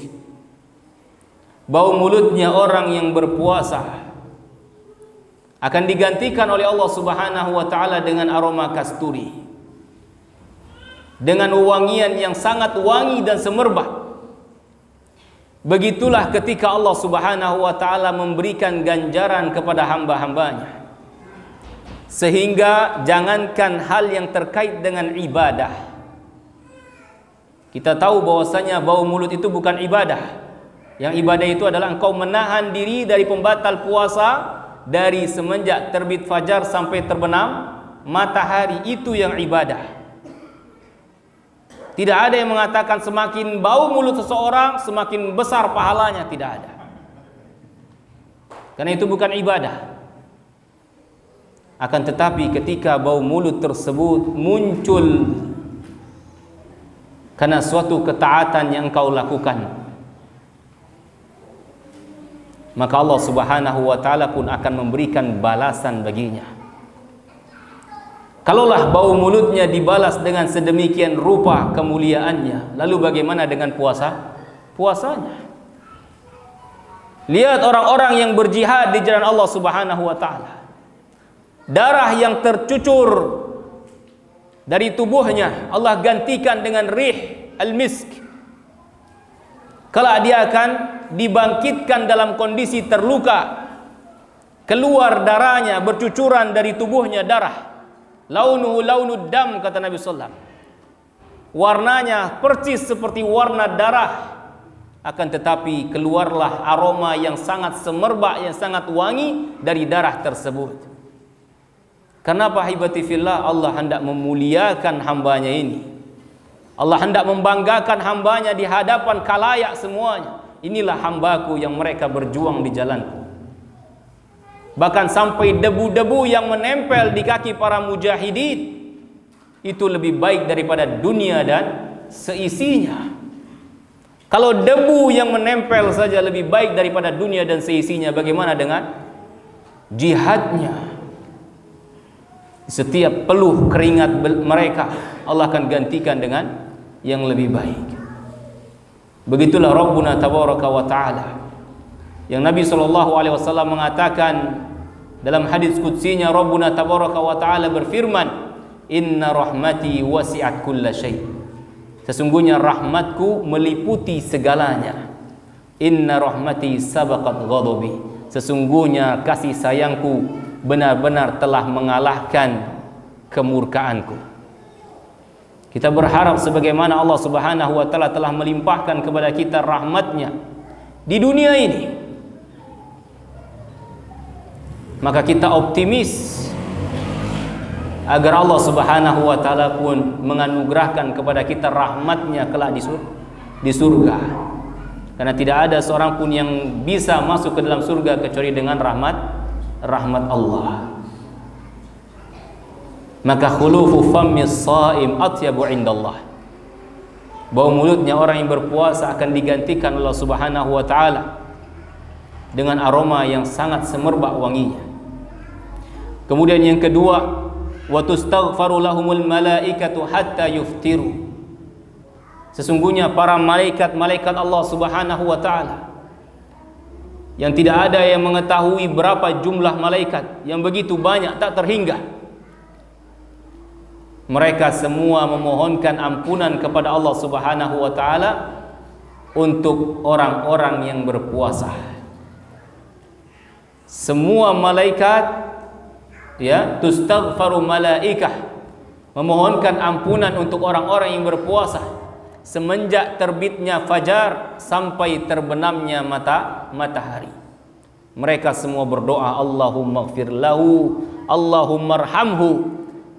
Speaker 1: Bau mulutnya orang yang berpuasa akan digantikan oleh Allah Subhanahu wa taala dengan aroma kasturi, dengan wangian yang sangat wangi dan semerbak. Begitulah ketika Allah Subhanahu wa taala memberikan ganjaran kepada hamba-hambanya, sehingga jangankan hal yang terkait dengan ibadah. Kita tahu bahwasanya bau mulut itu bukan ibadah. Yang ibadah itu adalah engkau menahan diri dari pembatal puasa dari semenjak terbit fajar sampai terbenam matahari. Itu yang ibadah. Tidak ada yang mengatakan semakin bau mulut seseorang semakin besar pahalanya. Tidak ada. Karena itu bukan ibadah. Akan tetapi ketika bau mulut tersebut muncul karena suatu ketaatan yang engkau lakukan, maka Allah Subhanahu wa taala pun akan memberikan balasan baginya. Kalaulah bau mulutnya dibalas dengan sedemikian rupa kemuliaannya, lalu bagaimana dengan puasanya? Lihat orang-orang yang berjihad di jalan Allah Subhanahu wa taala. Darah yang tercucur dari tubuhnya Allah gantikan dengan rih al-misk. Kalau dia akan dibangkitkan dalam kondisi terluka, keluar darahnya, bercucuran dari tubuhnya darah. Launuhu launud dam, kata Nabi sallallahu alaihi wasallam. Warnanya persis seperti warna darah. Akan tetapi keluarlah aroma yang sangat semerbak, yang sangat wangi dari darah tersebut. Kenapa, hibati fillah? Allah hendak memuliakan hambanya ini. Allah hendak membanggakan hambanya di hadapan khalayak semuanya. Inilah hambaku yang mereka berjuang di jalanku. Bahkan sampai debu-debu yang menempel di kaki para mujahidin itu lebih baik daripada dunia dan seisinya. Kalau debu yang menempel saja lebih baik daripada dunia dan seisinya, bagaimana dengan jihadnya? Setiap peluh keringat mereka Allah akan gantikan dengan yang lebih baik. Begitulah Rabbuna tabaraka wa ta'ala, yang Nabi SAW mengatakan dalam hadis qudsinya, Rabbuna tabaraka wa ta'ala berfirman, inna rahmati wasi'at kulla syai'. Sesungguhnya rahmatku meliputi segalanya. Inna rahmati sabaqat ghadabi. Sesungguhnya kasih sayangku benar-benar telah mengalahkan kemurkaanku. Kita berharap sebagaimana Allah Subhanahu wa taala telah melimpahkan kepada kita rahmatnya di dunia ini, maka kita optimis agar Allah Subhanahu wa taala pun menganugerahkan kepada kita rahmatnya kelak di surga. Karena tidak ada seorang pun yang bisa masuk ke dalam surga kecuali dengan rahmat Allah. maka khulufu fammis shaim atyabu indallah. Bau mulutnya orang yang berpuasa akan digantikan Allah Subhanahu wa taala dengan aroma yang sangat semerbak wanginya. Kemudian yang kedua, wa tustaghfaru lahumul malaikatu hatta yuftiru. Sesungguhnya para malaikat Allah Subhanahu wa taala yang tidak ada yang mengetahui berapa jumlah malaikat yang begitu banyak tak terhingga. Mereka semua memohonkan ampunan kepada Allah Subhanahu wa taala untuk orang-orang yang berpuasa. Semua malaikat ya, tustaghfaru malaikah, memohonkan ampunan untuk orang-orang yang berpuasa semenjak terbitnya fajar sampai terbenamnya matahari. Mereka semua berdoa, Allahumma ighfir lahu, Allahumma arhamhu.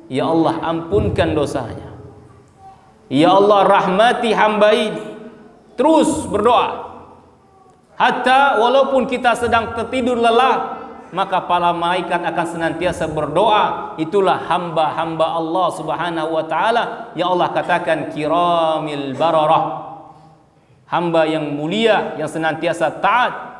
Speaker 1: Ya Allah, ampunkan dosanya. Ya Allah, rahmati hamba ini. Terus berdoa. Hatta walaupun kita sedang tertidur lelah, maka para malaikat akan senantiasa berdoa. Itulah hamba-hamba Allah Subhanahu wa taala yang Allah katakan kiramil bararah. Hamba yang mulia, yang senantiasa taat,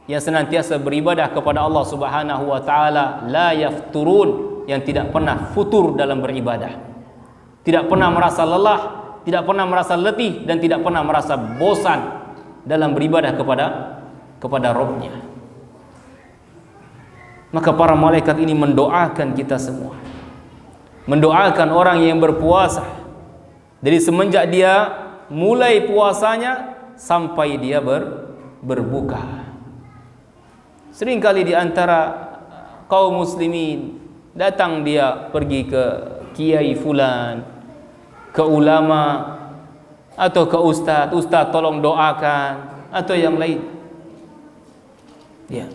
Speaker 1: yang senantiasa beribadah kepada Allah Subhanahu wa taala, la yafturun, yang tidak pernah futur dalam beribadah, tidak pernah merasa lelah, tidak pernah merasa letih, dan tidak pernah merasa bosan dalam beribadah kepada Rabb-Nya. Maka para malaikat ini mendoakan kita semua, mendoakan orang yang berpuasa dari semenjak dia mulai puasanya sampai dia berbuka. Seringkali di antara kaum muslimin datang dia pergi ke kiai fulan, ke ulama, atau ke ustaz tolong doakan, atau yang lain. Ya.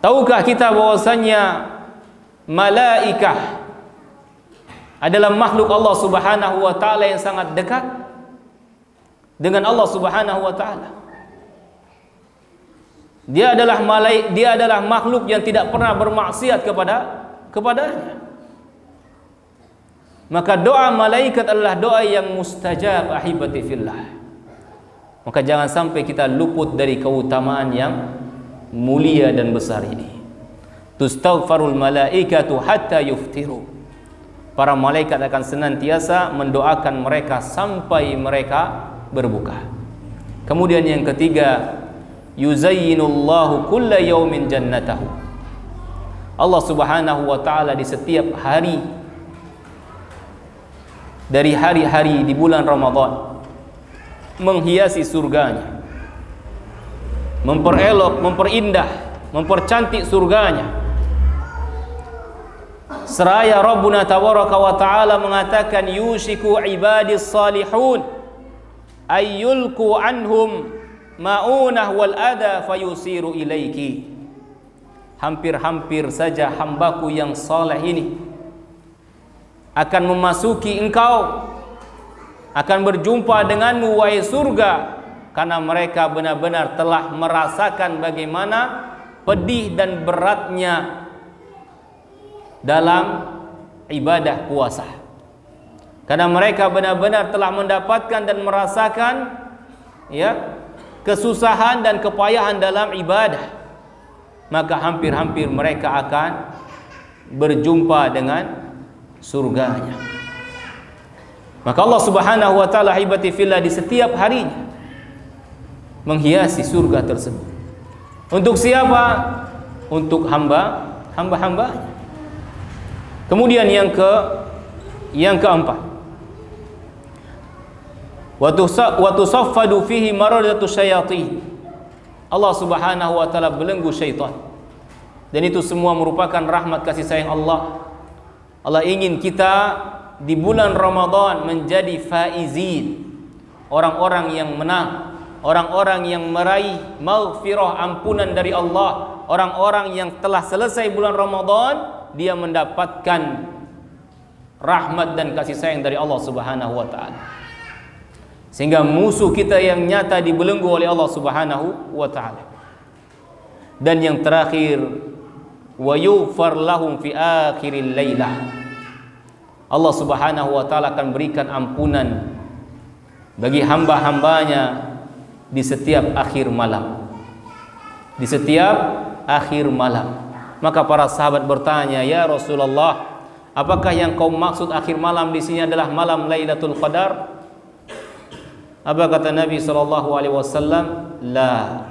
Speaker 1: Tahukah kita bahwasannya malaikah adalah makhluk Allah Subhanahu wa taala yang sangat dekat dengan Allah Subhanahu wa taala. Dia adalah makhluk yang tidak pernah bermaksiat kepadanya. Maka doa malaikat adalah doa yang mustajab ahibati fillah. Maka jangan sampai kita luput dari keutamaan yang mulia dan besar ini. Tustaghfarul malaikatu hatta yuftiru. Para malaikat akan senantiasa mendoakan mereka sampai mereka berbuka. Kemudian yang ketiga, yuzayyinullahu kulla yaumin jannatahu. Allah Subhanahu wa taala di setiap hari dari hari-hari di bulan Ramadan menghiasi surganya, memperelok, memperindah, mempercantik surganya. Seraya Rabbuna tabaraka wa taala mengatakan yushiku ibadis salihun ayyulku anhum ma'unah wal adha fayusiru ilaiki. Hampir-hampir saja hambaku yang saleh ini akan memasuki engkau, akan berjumpa denganmu wahai surga, karena mereka benar-benar telah merasakan bagaimana pedih dan beratnya dalam ibadah puasa. Karena mereka benar-benar telah mendapatkan dan merasakan ya kesusahan dan kepayahan dalam ibadah. Maka hampir-hampir mereka akan berjumpa dengan surganya. Maka Allah Subhanahu wa taala hibati fillah di setiap harinya menghiasi surga tersebut. Untuk siapa? Untuk hamba-hambanya. Kemudian yang keempat, wa tusaffadu fihi maradatu syayatin. Allah Subhanahu wa taala belenggu syaitan. Dan itu semua merupakan rahmat kasih sayang Allah. Allah ingin kita di bulan Ramadan menjadi faizin, orang-orang yang menang, orang-orang yang meraih maghfirah, ampunan dari Allah, orang-orang yang telah selesai bulan Ramadan dia mendapatkan rahmat dan kasih sayang dari Allah Subhanahu wa taala. Sehingga musuh kita yang nyata dibelenggu oleh Allah Subhanahu wa taala. Dan yang terakhir, wa yughfar lahum fi akhiril lailah. Allah Subhanahu wa taala akan berikan ampunan bagi hamba-hambanya di setiap akhir malam. Di setiap akhir malam. Maka para sahabat bertanya, "Ya Rasulullah, apakah yang kau maksud akhir malam di sini adalah malam Lailatul Qadar?" Apa kata Nabi sallallahu alaihi wasallam? La,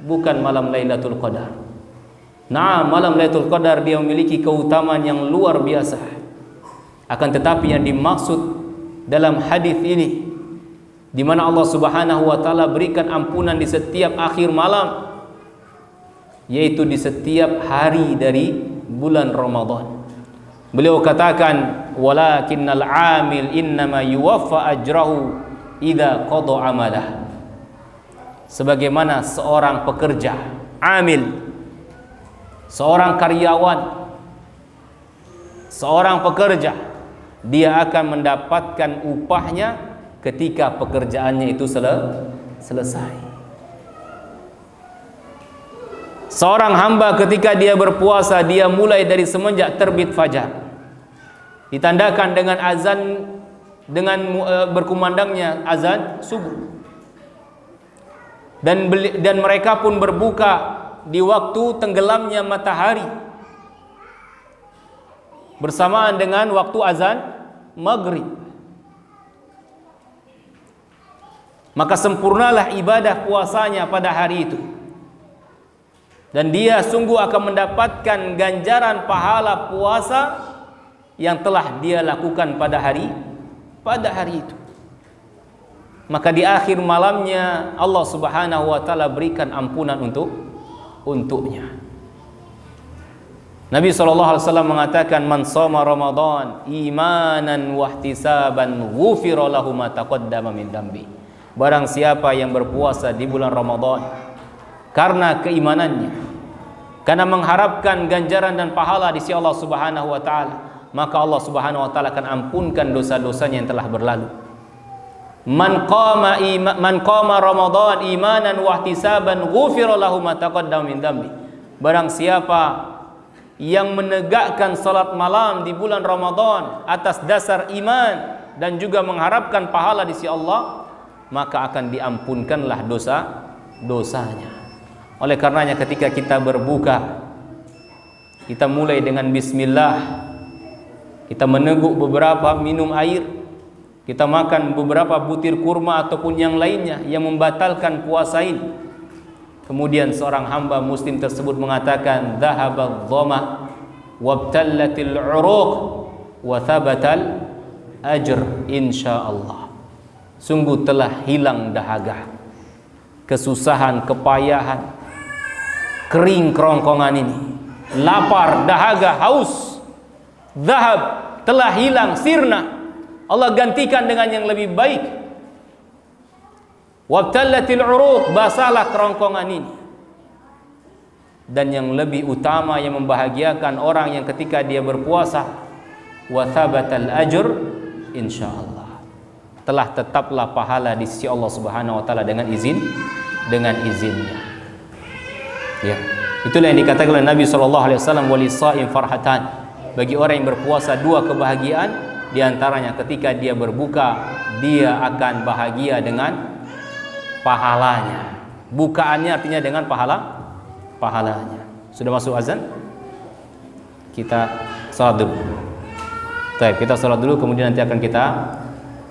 Speaker 1: bukan malam Lailatul Qadar. Nah, malam Lailatul Qadar dia memiliki keutamaan yang luar biasa. Akan tetapi yang dimaksud dalam hadis ini, di mana Allah Subhanahu wa taala berikan ampunan di setiap akhir malam, yaitu di setiap hari dari bulan Ramadan. Beliau katakan, walakinnal amil innama yuwaffa ajrahu idza qada amalah. Sebagaimana seorang pekerja, amil, seorang karyawan, seorang pekerja, dia akan mendapatkan upahnya ketika pekerjaannya itu selesai. Seorang hamba ketika dia berpuasa, dia mulai dari semenjak terbit fajar, ditandakan dengan azan, dengan berkumandangnya azan subuh, dan mereka pun berbuka di waktu tenggelamnya matahari bersamaan dengan waktu azan maghrib. Maka sempurnalah ibadah puasanya pada hari itu, dan dia sungguh akan mendapatkan ganjaran pahala puasa yang telah dia lakukan pada hari itu. Maka di akhir malamnya Allah Subhanahu wa taala berikan ampunan untuknya. Nabi SAW mengatakan, man shoma Ramadan imanan wahtisaban ghufira lahu ma taqaddama min dambi. Barang siapa yang berpuasa di bulan Ramadan karena keimanannya, karena mengharapkan ganjaran dan pahala di sisi Allah Subhanahu wa taala, maka Allah Subhanahu wa taala akan ampunkan dosa-dosanya yang telah berlalu. Man qama Ramadan imanan wahtisaban ghufira lahu ma taqaddama min dambi. Barang siapa yang menegakkan salat malam di bulan Ramadan atas dasar iman dan juga mengharapkan pahala di sisi Allah, maka akan diampunkanlah dosanya. Oleh karenanya ketika kita berbuka, kita mulai dengan bismillah, kita meneguk beberapa minum air, kita makan beberapa butir kurma ataupun yang lainnya yang membatalkan puasa ini. Kemudian seorang hamba muslim tersebut mengatakan, dhahabadh dhama wabtallatil uruq wa thabatal ajr insyaallah. Sungguh telah hilang dahaga, kesusahan, kepayahan, kering kerongkongan ini, lapar, dahaga, haus, zahab telah hilang, sirna. Allah gantikan dengan yang lebih baik. Wabtallatil uruq, basahlah kerongkongan ini. Dan yang lebih utama yang membahagiakan orang yang ketika dia berpuasa, wa thabatal ajr insyaallah, telah tetaplah pahala di sisi Allah Subhanahu wa taala dengan izinnya. Ya, itulah yang dikatakan oleh Nabi sallallahu alaihi wasallam, walisaim farhatan. Bagi orang yang berpuasa dua kebahagiaan, di antaranya ketika dia berbuka, dia akan bahagia dengan pahalanya. Bukaannya artinya dengan pahalanya. Sudah masuk azan? Kita salat dulu. Baik, kita salat dulu, kemudian nanti akan kita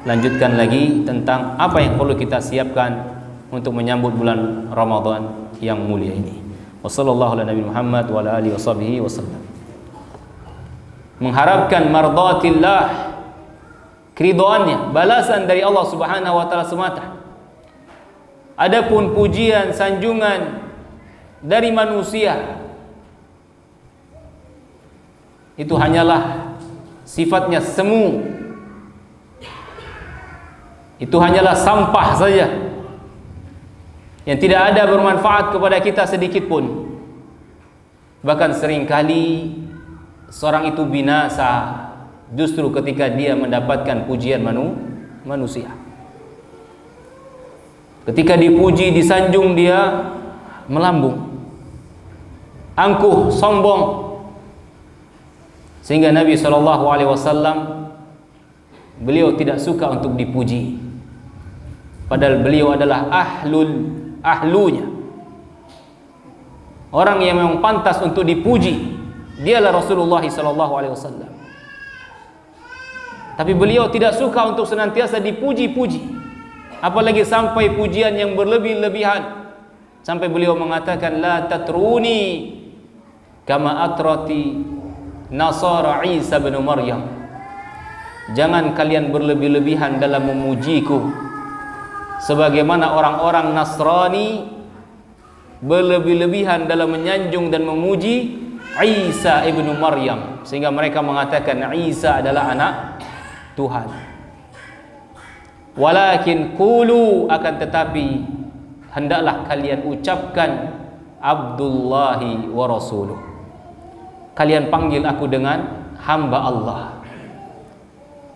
Speaker 1: lanjutkan lagi tentang apa yang perlu kita siapkan untuk menyambut bulan Ramadan yang mulia ini. Wassallallahu ala nabi Muhammad wa ala alihi washabihi wasallam. Mengharapkan mardatillah, keridhaannya, balasan dari Allah Subhanahu wa taala semata. Adapun pujian, sanjungan dari manusia itu hanyalah sifatnya semu. Itu hanyalah sampah saja yang tidak ada bermanfaat kepada kita sedikit pun. Bahkan seringkali seorang itu binasa justru ketika dia mendapatkan pujian manusia. Ketika dipuji, disanjung, dia melambung, angkuh, sombong. Sehingga Nabi SAW Beliau tidak suka untuk dipuji, padahal beliau adalah ahlunya. Orang yang memang pantas untuk dipuji dialah Rasulullah SAW. Tapi beliau tidak suka untuk senantiasa dipuji-puji, apalagi sampai pujian yang berlebih-lebihan, sampai beliau mengatakan la tatruni kama atrati Nasara Isa bin Maryam. Jangan kalian berlebih-lebihan dalam memujiku sebagaimana orang-orang Nasrani berlebih-lebihan dalam menyanjung dan memuji Isa ibnu Maryam, sehingga mereka mengatakan Isa adalah anak Tuhan. Walakin qulu, akan tetapi hendaklah kalian ucapkan Abdullahi wa rasuluh. Kalian panggil aku dengan hamba Allah.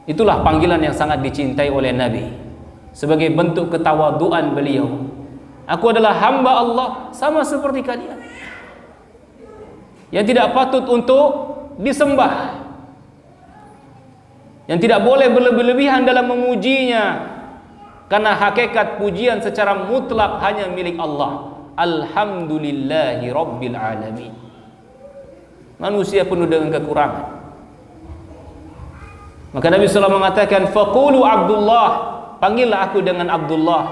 Speaker 1: Itulah panggilan yang sangat dicintai oleh Nabi, sebagai bentuk ketawaduan beliau. Aku adalah hamba Allah sama seperti kalian, yang tidak patut untuk disembah, yang tidak boleh berlebih-lebihan dalam memujinya, karena hakikat pujian secara mutlak hanya milik Allah. Alhamdulillahi Rabbil Alamin. Manusia penuh dengan kekurangan. Maka Nabi SAW mengatakan faqulu Abdullah, panggillah aku dengan Abdullah,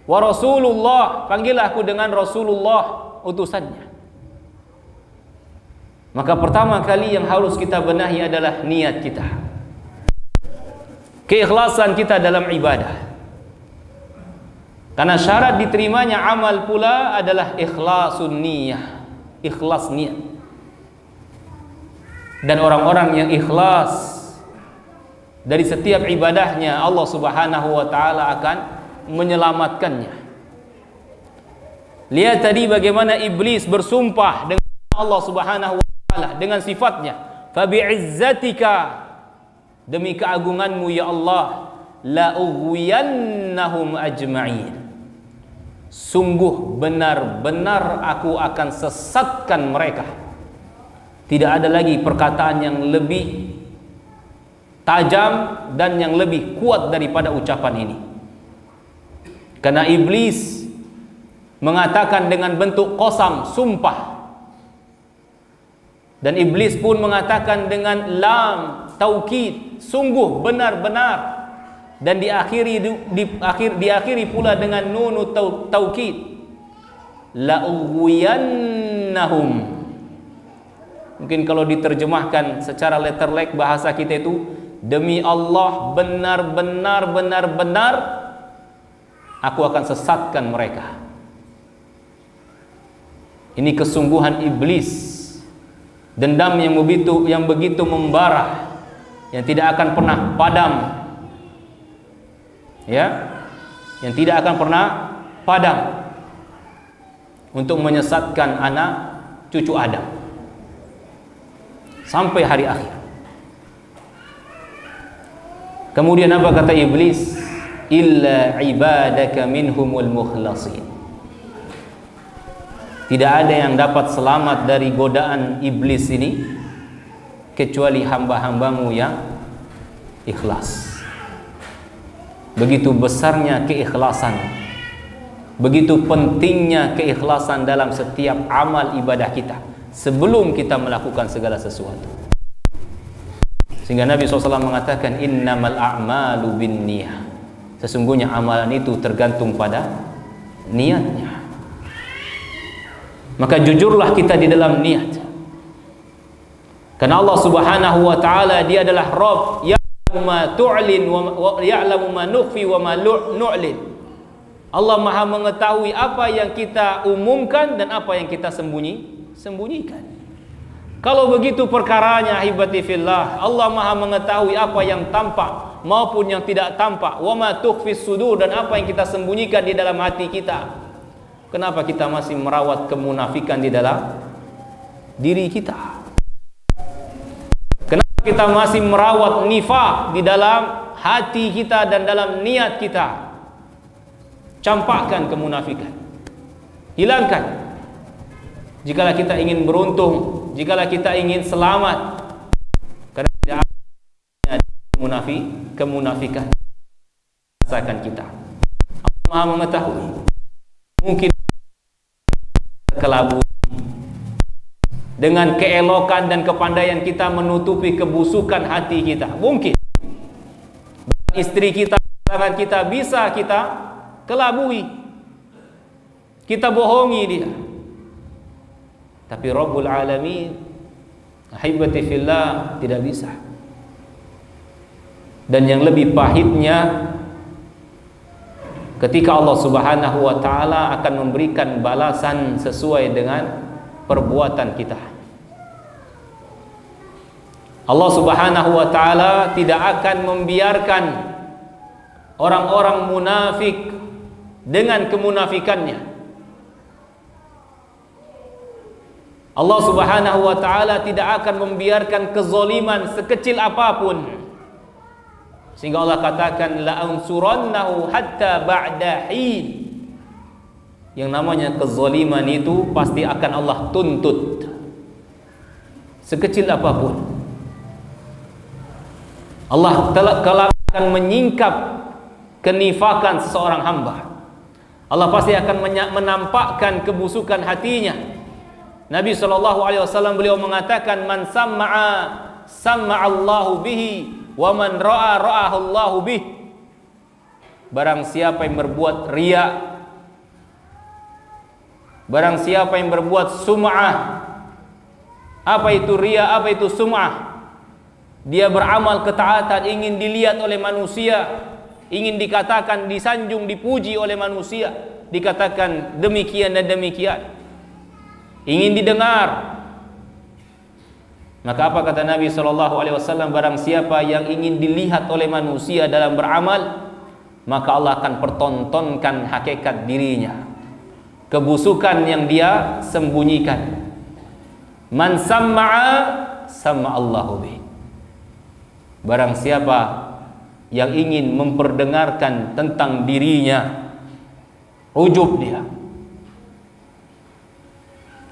Speaker 1: wa Rasulullah, panggillah aku dengan Rasulullah, utusannya. Maka pertama kali yang harus kita benahi adalah niat kita, keikhlasan kita dalam ibadah. Karena syarat diterimanya amal pula adalah ikhlasun niyah, ikhlas niat. Dan orang-orang yang ikhlas dari setiap ibadahnya, Allah Subhanahu wa taala akan menyelamatkannya. Lihat tadi bagaimana iblis bersumpah dengan Allah Subhanahu wa taala dengan sifatnya, fa bi'izzatika, demi keagunganmu ya Allah, la ughwiyannahum ajma'in, sungguh benar-benar aku akan sesatkan mereka. Tidak ada lagi perkataan yang lebih tajam dan yang lebih kuat daripada ucapan ini. Karena iblis mengatakan dengan bentuk qasam, sumpah. Dan iblis pun mengatakan dengan lam, taukid, sungguh benar-benar. Dan diakhiri pula dengan nunu taukid, la ughwiyannahum. Mungkin kalau diterjemahkan secara letterlek bahasa kita itu, demi Allah benar-benar aku akan sesatkan mereka. Ini kesungguhan iblis, dendam yang begitu membara, yang tidak akan pernah padam, ya, yang tidak akan pernah padam untuk menyesatkan anak cucu Adam sampai hari akhir. Kemudian apa kata iblis? Illa ibadaka minhumul mukhlasin. Tidak ada yang dapat selamat dari godaan iblis ini kecuali hamba-hambamu yang ikhlas. Begitu besarnya keikhlasan, begitu pentingnya keikhlasan dalam setiap amal ibadah kita sebelum kita melakukan segala sesuatu. Sehingga Nabi SAW mengatakan innamal a'malu binniyah, sesungguhnya amalan itu tergantung pada niatnya. Maka jujurlah kita di dalam niat, karena Allah Subhanahu wa taala dia adalah Rabb, ya'lamu ma tu'lin wa ya'lamu ma nukhfi wa ma nu'lin. Allah Maha mengetahui apa yang kita umumkan dan apa yang kita sembunyikan. Kalau begitu perkaranya, ahibati fillah, Allah Maha mengetahui apa yang tampak maupun yang tidak tampak, wa ma tukhfis sudur, dan apa yang kita sembunyikan di dalam hati kita. Kenapa kita masih merawat kemunafikan di dalam diri kita? Kenapa kita masih merawat nifaq di dalam hati kita dan dalam niat kita? Campakkan kemunafikan, hilangkan. Jikalau kita ingin beruntung, jikalau kita ingin selamat, karena tidak ada kemunafikan rasakan kita. Allah Maha mengetahui. Mungkin kelabu dengan keelokan dan kepandaian kita menutupi kebusukan hati kita. Mungkin istri kita, pasangan kita bisa kita kelabui, kita bohongi dia. Tapi Rabbul Alamin, ahibati fillah, tidak bisa. Dan yang lebih pahitnya, ketika Allah Subhanahu wa ta'ala akan memberikan balasan sesuai dengan perbuatan kita. Allah Subhanahu wa ta'ala tidak akan membiarkan orang-orang munafik dengan kemunafikannya. Allah Subhanahu wa ta'ala tidak akan membiarkan kezaliman sekecil apapun, sehingga Allah katakan la ansurannahu hatta ba'da hin. Yang namanya kezaliman itu pasti akan Allah tuntut, sekecil apapun. Allah telah akan menyingkap kenifakan seseorang hamba. Allah pasti akan menampakkan kebusukan hatinya. Nabi SAW beliau mengatakan, man samma'a Allahu bihi wa man ra'a ra'ahu Allahu bih. Barang siapa yang berbuat riya, barang siapa yang berbuat sum'ah. Apa itu riya, apa itu sum'ah? Dia beramal ketaatan, ingin dilihat oleh manusia, ingin dikatakan, disanjung, dipuji oleh manusia, dikatakan demikian dan demikian, ingin didengar. Maka apa kata Nabi SAW? Barang siapa yang ingin dilihat oleh manusia dalam beramal, maka Allah akan pertontonkan hakikat dirinya, kebusukan yang dia sembunyikan. Man samma'a samma'allahu bih. Barang siapa yang ingin memperdengarkan tentang dirinya, ujub dia,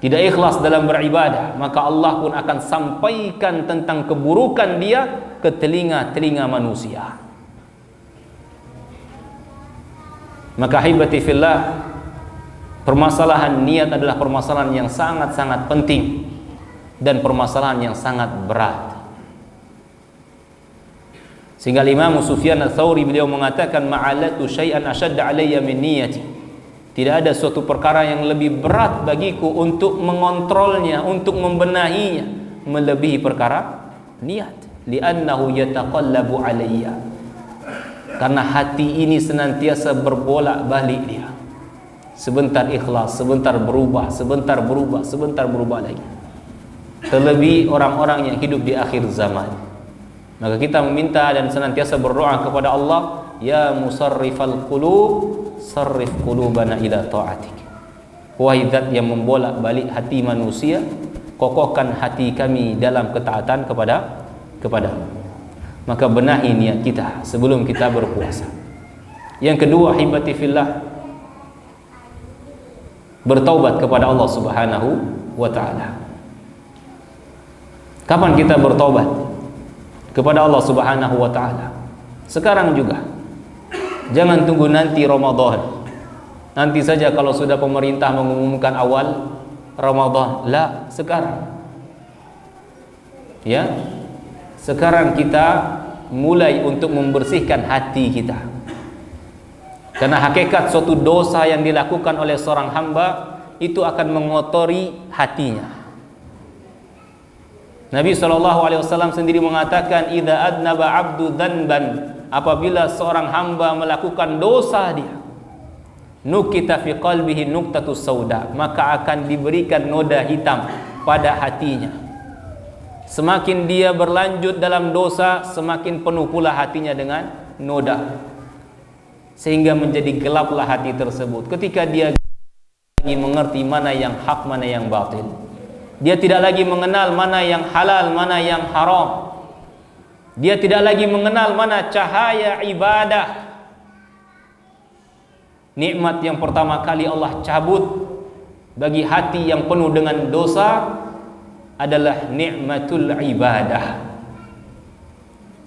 Speaker 1: tidak ikhlas dalam beribadah, maka Allah pun akan sampaikan tentang keburukan dia ke telinga-telinga manusia. Maka hibati fillah, permasalahan niat adalah permasalahan yang sangat-sangat penting dan permasalahan yang sangat berat. Sehingga Imam Sufyan Ats-Tsauri beliau mengatakan, ma'alatu syai'an ashadda alayya min niyati. Tidak ada suatu perkara yang lebih berat bagiku untuk mengontrolnya, untuk membenahinya, melebihi perkara niat. Li'annahu yataqallabu alayya. Karena hati ini senantiasa berbolak-balik dia. Sebentar ikhlas, sebentar berubah, sebentar berubah, sebentar berubah lagi. Terlebih orang-orang yang hidup di akhir zaman. Maka kita meminta dan senantiasa berdoa kepada Allah, ya musarrifal qulub, sarrif qulubana ila ta'atik. Wahai zat yang membolak-balik hati manusia, kokohkan hati kami dalam ketaatan kepadamu. Maka benahi niat kita sebelum kita berpuasa. Yang kedua, hibati fillah, bertaubat kepada Allah Subhanahu wa ta'ala. Kapan kita bertaubat kepada Allah Subhanahu wa ta'ala? Sekarang juga. Jangan tunggu nanti Ramadan. Nanti saja kalau sudah pemerintah mengumumkan awal Ramadan. La, sekarang. Ya. Sekarang kita mulai untuk membersihkan hati kita. Karena hakikat suatu dosa yang dilakukan oleh seorang hamba itu akan mengotori hatinya. Nabi SAW sendiri mengatakan, idza adnaba abdu dzanban, apabila seorang hamba melakukan dosa dia, nukita fi qalbihi nuqtatus sauda, maka akan diberikan noda hitam pada hatinya. Semakin dia berlanjut dalam dosa, semakin penuh pula hatinya dengan noda, sehingga menjadi gelaplah hati tersebut. Ketika dia lagi mengerti mana yang hak, mana yang batil, dia tidak lagi mengenal mana yang halal, mana yang haram. Dia tidak lagi mengenal mana cahaya ibadah. Nikmat yang pertama kali Allah cabut bagi hati yang penuh dengan dosa adalah nikmatul ibadah.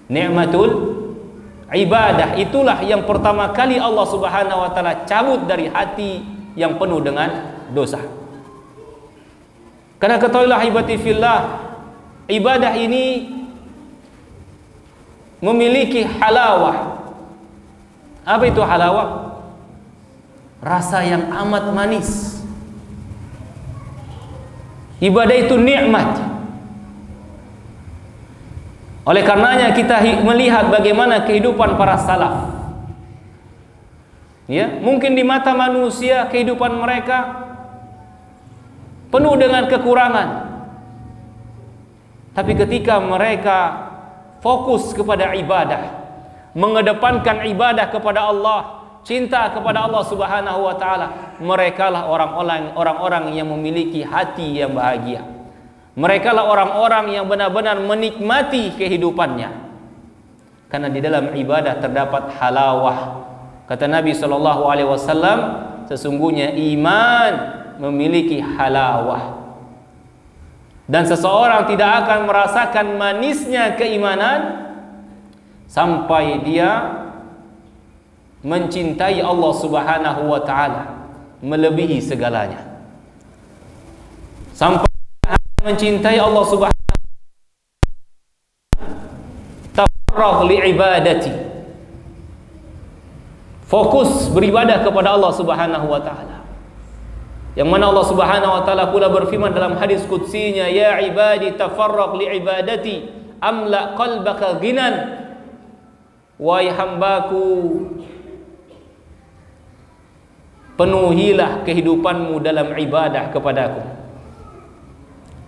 Speaker 1: Ni'matul ibadah itulah yang pertama kali Allah Subhanahu wa taala cabut dari hati yang penuh dengan dosa. Karena ketahuilah ibadi fillah, ibadah ini memiliki halawah. Apa itu halawah? Rasa yang amat manis. Ibadah itu nikmat. Oleh karenanya kita melihat bagaimana kehidupan para salaf. Ya, mungkin di mata manusia kehidupan mereka penuh dengan kekurangan. Tapi ketika mereka fokus kepada ibadah, mengedepankan ibadah kepada Allah, cinta kepada Allah Subhanahu wa taala, merekalah orang-orang yang memiliki hati yang bahagia. Merekalah orang-orang yang benar-benar menikmati kehidupannya. Karena di dalam ibadah terdapat halawah. Kata Nabi sallallahu alaihi wasallam, sesungguhnya iman memiliki halawah. Dan seseorang tidak akan merasakan manisnya keimanan sampai dia mencintai Allah Subhanahu wa taala melebihi segalanya. Sampai mencintai Allah Subhanahu wa taala, tafarragh li ibadati, fokus beribadah kepada Allah Subhanahu wa taala. Yang mana Allah Subhanahu wa taala pula berfirman dalam hadis qudsinya, ya ibadi tafarragh li ibadati amla qalbaka ghinan. Wahai hambaku, penuhilah kehidupanmu dalam ibadah kepadaku.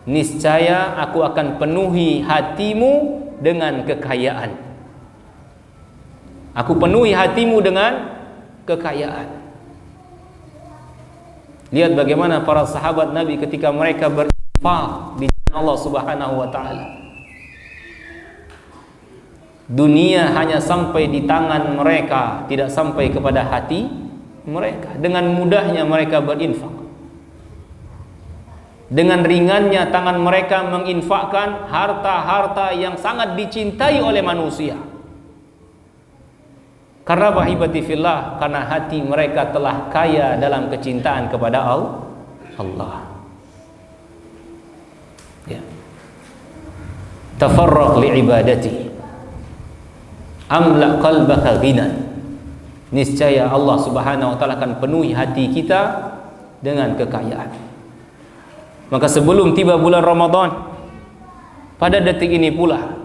Speaker 1: Niscaya aku akan penuhi hatimu dengan kekayaan. Aku penuhi hatimu dengan kekayaan. Lihat bagaimana para sahabat Nabi ketika mereka berinfak di jalan Allah Subhanahu wa taala. Dunia hanya sampai di tangan mereka, tidak sampai kepada hati mereka. Dengan mudahnya mereka berinfak. Dengan ringannya tangan mereka menginfakkan harta-harta yang sangat dicintai oleh manusia. Karena bahibati fillah, karena hati mereka telah kaya dalam kecintaan kepada Allah. Ya. Tafarragh li ibadati amla qalbaka ghinan. Niscaya Allah Subhanahu wa taala akan penuhi hati kita dengan kekayaan. Maka sebelum tiba bulan Ramadan, pada detik ini pula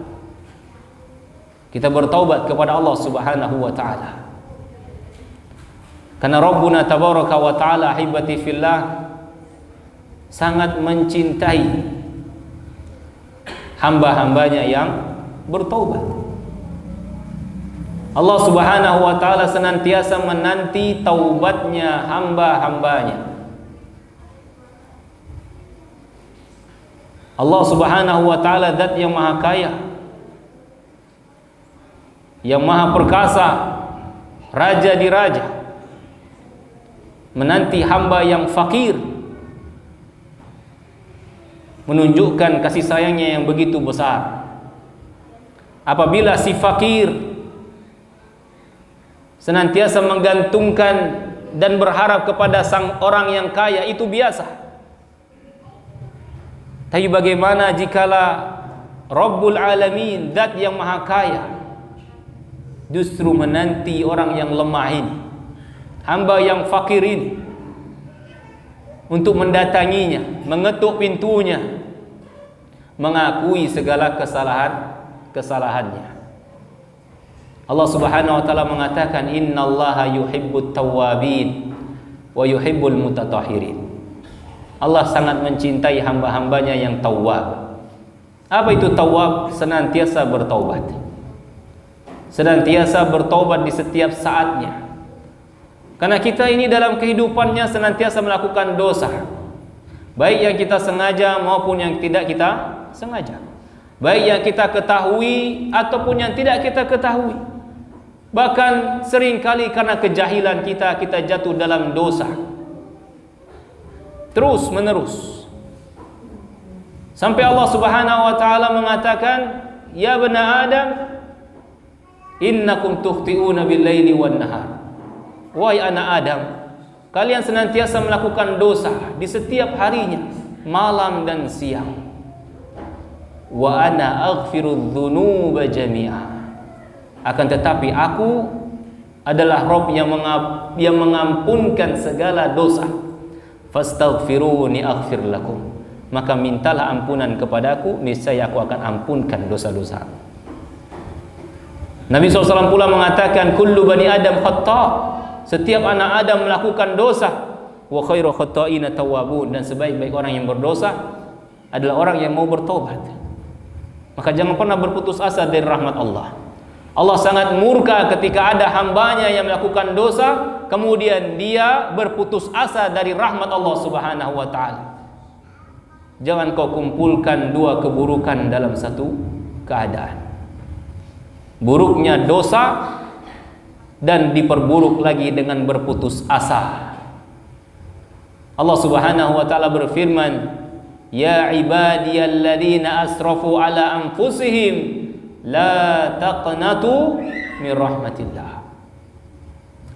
Speaker 1: kita bertaubat kepada Allah Subhanahu wa taala. Karena Rabbuna tabaraka wa taala ahibati fillah sangat mencintai hamba-hambanya yang bertaubat. Allah Subhanahu wa taala senantiasa menanti taubatnya hamba-hambanya. Allah Subhanahu wa taala zat yang maha kaya, yang maha perkasa, raja di raja, menanti hamba yang fakir, menunjukkan kasih sayangnya yang begitu besar. Apabila si fakir senantiasa menggantungkan dan berharap kepada sang orang yang kaya, itu biasa. Tapi bagaimana jikalau Rabbul Alamin, zat yang maha kaya, justru menanti orang yang lemah ini, hamba yang fakir ini, untuk mendatanginya, mengetuk pintunya, mengakui segala kesalahannya. Allah Subhanahu wa taala mengatakan, innallaha yuhibbut tawwabin wa yuhibbul mutatahhirin. Allah sangat mencintai hamba-hambanya yang tawwab. Apa itu tawwab? Senantiasa bertaubat. Senantiasa bertaubat di setiap saatnya. Karena kita ini dalam kehidupannya senantiasa melakukan dosa, baik yang kita sengaja maupun yang tidak kita sengaja, baik yang kita ketahui ataupun yang tidak kita ketahui. Bahkan seringkali karena kejahilan kita jatuh dalam dosa terus menerus, sampai Allah Subhanahu wa taala mengatakan, ya bani Adam innakum tukhti'una bil-laili wan-nahar. Wahai anak Adam, kalian senantiasa melakukan dosa di setiap harinya, malam dan siang. Wa ana aghfiru dzunuba jami'a. Akan tetapi aku adalah Rabb yang mengampunkan segala dosa. Fastaghfiruni aghfir lakum. Maka mintalah ampunan kepadaku, niscaya aku akan ampunkan dosa-dosa. Nabi SAW pula mengatakan, kullu bani Adam khata'. Setiap anak Adam melakukan dosa. Wa khairu khata'ina tawwabun. Dan sebaik-baik orang yang berdosa adalah orang yang mau bertobat. Maka jangan pernah berputus asa dari rahmat Allah. Allah sangat murka ketika ada hambanya yang melakukan dosa, kemudian dia berputus asa dari rahmat Allah Subhanahu wa ta'ala. Jangan kau kumpulkan dua keburukan dalam satu keadaan. Buruknya dosa dan diperburuk lagi dengan berputus asa. Allah Subhanahu wa ta'ala berfirman, ya ibadiyalladzina asrafu ala anfusihim la taqnatu min rahmatillah.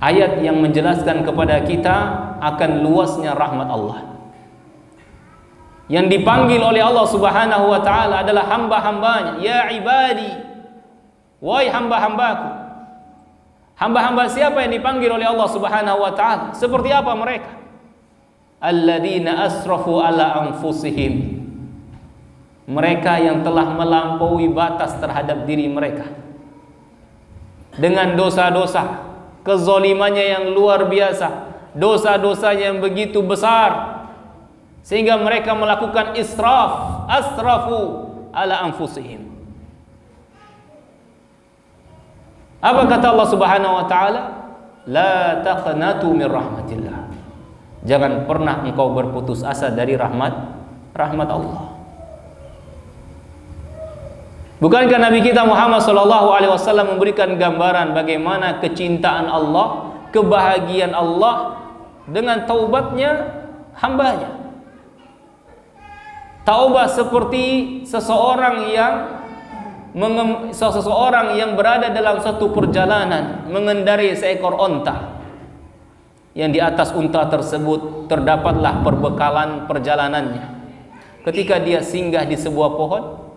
Speaker 1: Ayat yang menjelaskan kepada kita akan luasnya rahmat Allah. Yang dipanggil oleh Allah Subhanahu wa ta'ala adalah hamba-hambanya. Ya ibadi, wahai hamba-hambaku. Hamba-hamba siapa yang dipanggil oleh Allah Subhanahu wa ta'ala? Seperti apa mereka? Alladzina asrafu ala anfusihim. Mereka yang telah melampaui batas terhadap diri mereka dengan dosa-dosa, kezalimannya yang luar biasa, dosa-dosanya yang begitu besar, sehingga mereka melakukan asrafu ala anfusihim. Apa kata Allah Subhanahu wa ta'ala? La taqnatu min rahmatillah. Jangan pernah engkau berputus asa dari rahmat Allah. Bukankah Nabi kita Muhammad SAW memberikan gambaran bagaimana kecintaan Allah, kebahagiaan Allah dengan taubatnya hambanya? Taubat seperti seseorang yang berada dalam satu perjalanan mengendarai seekor onta, yang di atas unta tersebut terdapatlah perbekalan perjalanannya. Ketika dia singgah di sebuah pohon,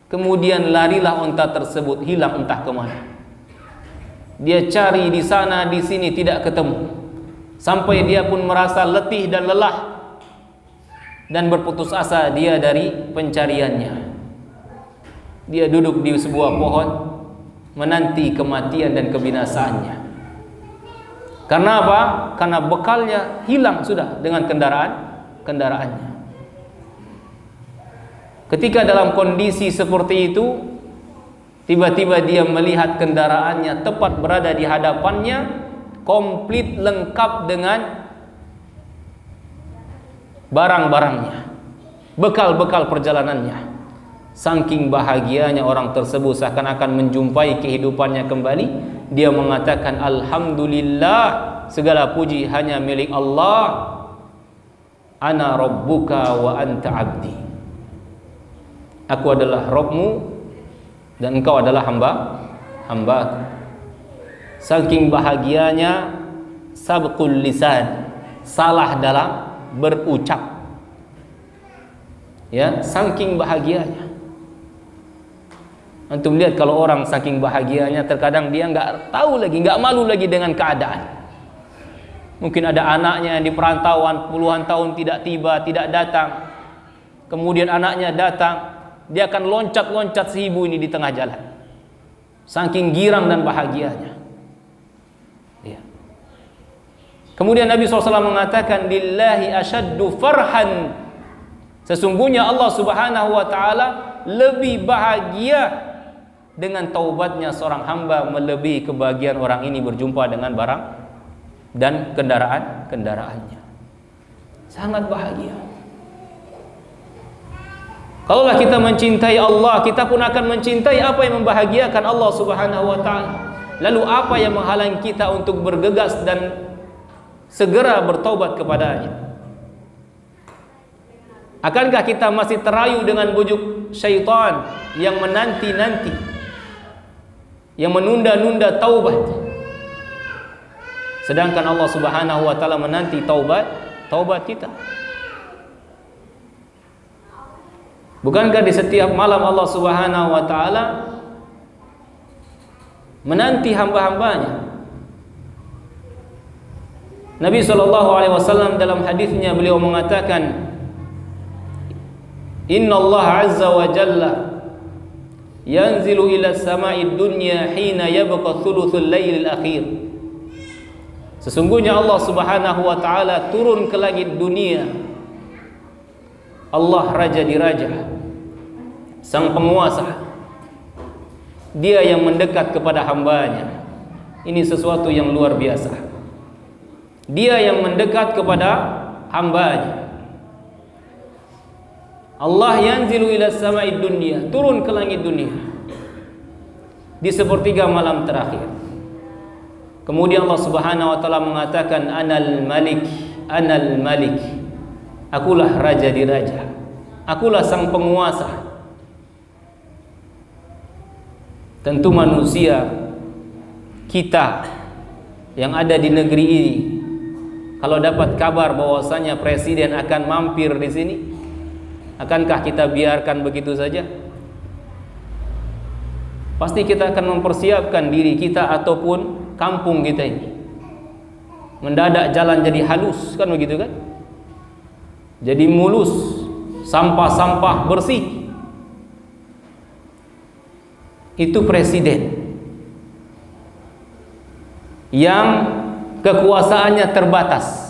Speaker 1: kemudian larilah unta tersebut, hilang entah kemana. Dia cari di sana di sini tidak ketemu, sampai dia pun merasa letih dan lelah dan berputus asa dia dari pencariannya. Dia duduk di sebuah pohon menanti kematian dan kebinasaannya. Karena apa? Karena bekalnya hilang sudah dengan kendaraannya. Ketika dalam kondisi seperti itu, tiba-tiba dia melihat kendaraannya tepat berada di hadapannya, komplit lengkap dengan barang-barangnya, bekal-bekal perjalanannya. Saking bahagianya orang tersebut seakan-akan menjumpai kehidupannya kembali. Dia mengatakan, alhamdulillah, segala puji hanya milik Allah. Ana rabbuka wa anta abdi. Aku adalah Rabbmu dan engkau adalah hambaku. Saking bahagianya, sabqul lisan, salah dalam berucap. Ya, saking bahagianya. Antum lihat kalau orang saking bahagianya, terkadang dia nggak tahu lagi, nggak malu lagi dengan keadaan. Mungkin ada anaknya yang di perantauan puluhan tahun tidak tiba, tidak datang. Kemudian anaknya datang, dia akan loncat-loncat si ibu ini di tengah jalan. Saking girang dan bahagianya. Ya. Kemudian Nabi SAW mengatakan, lillahi asyaddu farhan. Sesungguhnya Allah Subhanahu wa ta'ala lebih bahagia dengan taubatnya seorang hamba melebihi kebahagiaan orang ini berjumpa dengan barang dan kendaraannya. Sangat bahagia. Kalaulah kita mencintai Allah, kita pun akan mencintai apa yang membahagiakan Allah Subhanahu wa ta'ala. Lalu apa yang menghalangi kita untuk bergegas dan segera bertaubat kepadanya? Akankah kita masih terayu dengan bujuk syaitan yang menanti-nanti yang menunda-nunda taubat. Sedangkan Allah Subhanahu wa taala menanti taubat kita. Bukankah di setiap malam Allah Subhanahu wa taala menanti hamba-hambanya? Nabi SAW dalam hadisnya beliau mengatakan, Inna Allah Azza wa Jalla yanzilu ila samai dunya hina yabqa thuluthul lailil akhir. Sesungguhnya Allah Subhanahu wa taala turun ke langit dunia. Allah raja di raja, sang penguasa. Dia yang mendekat kepada hambanya. Ini sesuatu yang luar biasa. Dia yang mendekat kepada hambanya. Allah yanzilu ila samai dunia, turun ke langit dunia di sepertiga malam terakhir. Kemudian Allah Subhanahu wa taala mengatakan, Anal Malik, Anal Malik. Akulah raja di raja. Akulah sang penguasa. Tentu manusia, kita yang ada di negeri ini, kalau dapat kabar bahwasanya presiden akan mampir di sini, akankah kita biarkan begitu saja? Pasti kita akan mempersiapkan diri kita ataupun kampung kita ini. Mendadak jalan jadi halus, kan begitu kan? Jadi mulus, sampah-sampah bersih. Itu presiden yang kekuasaannya terbatas,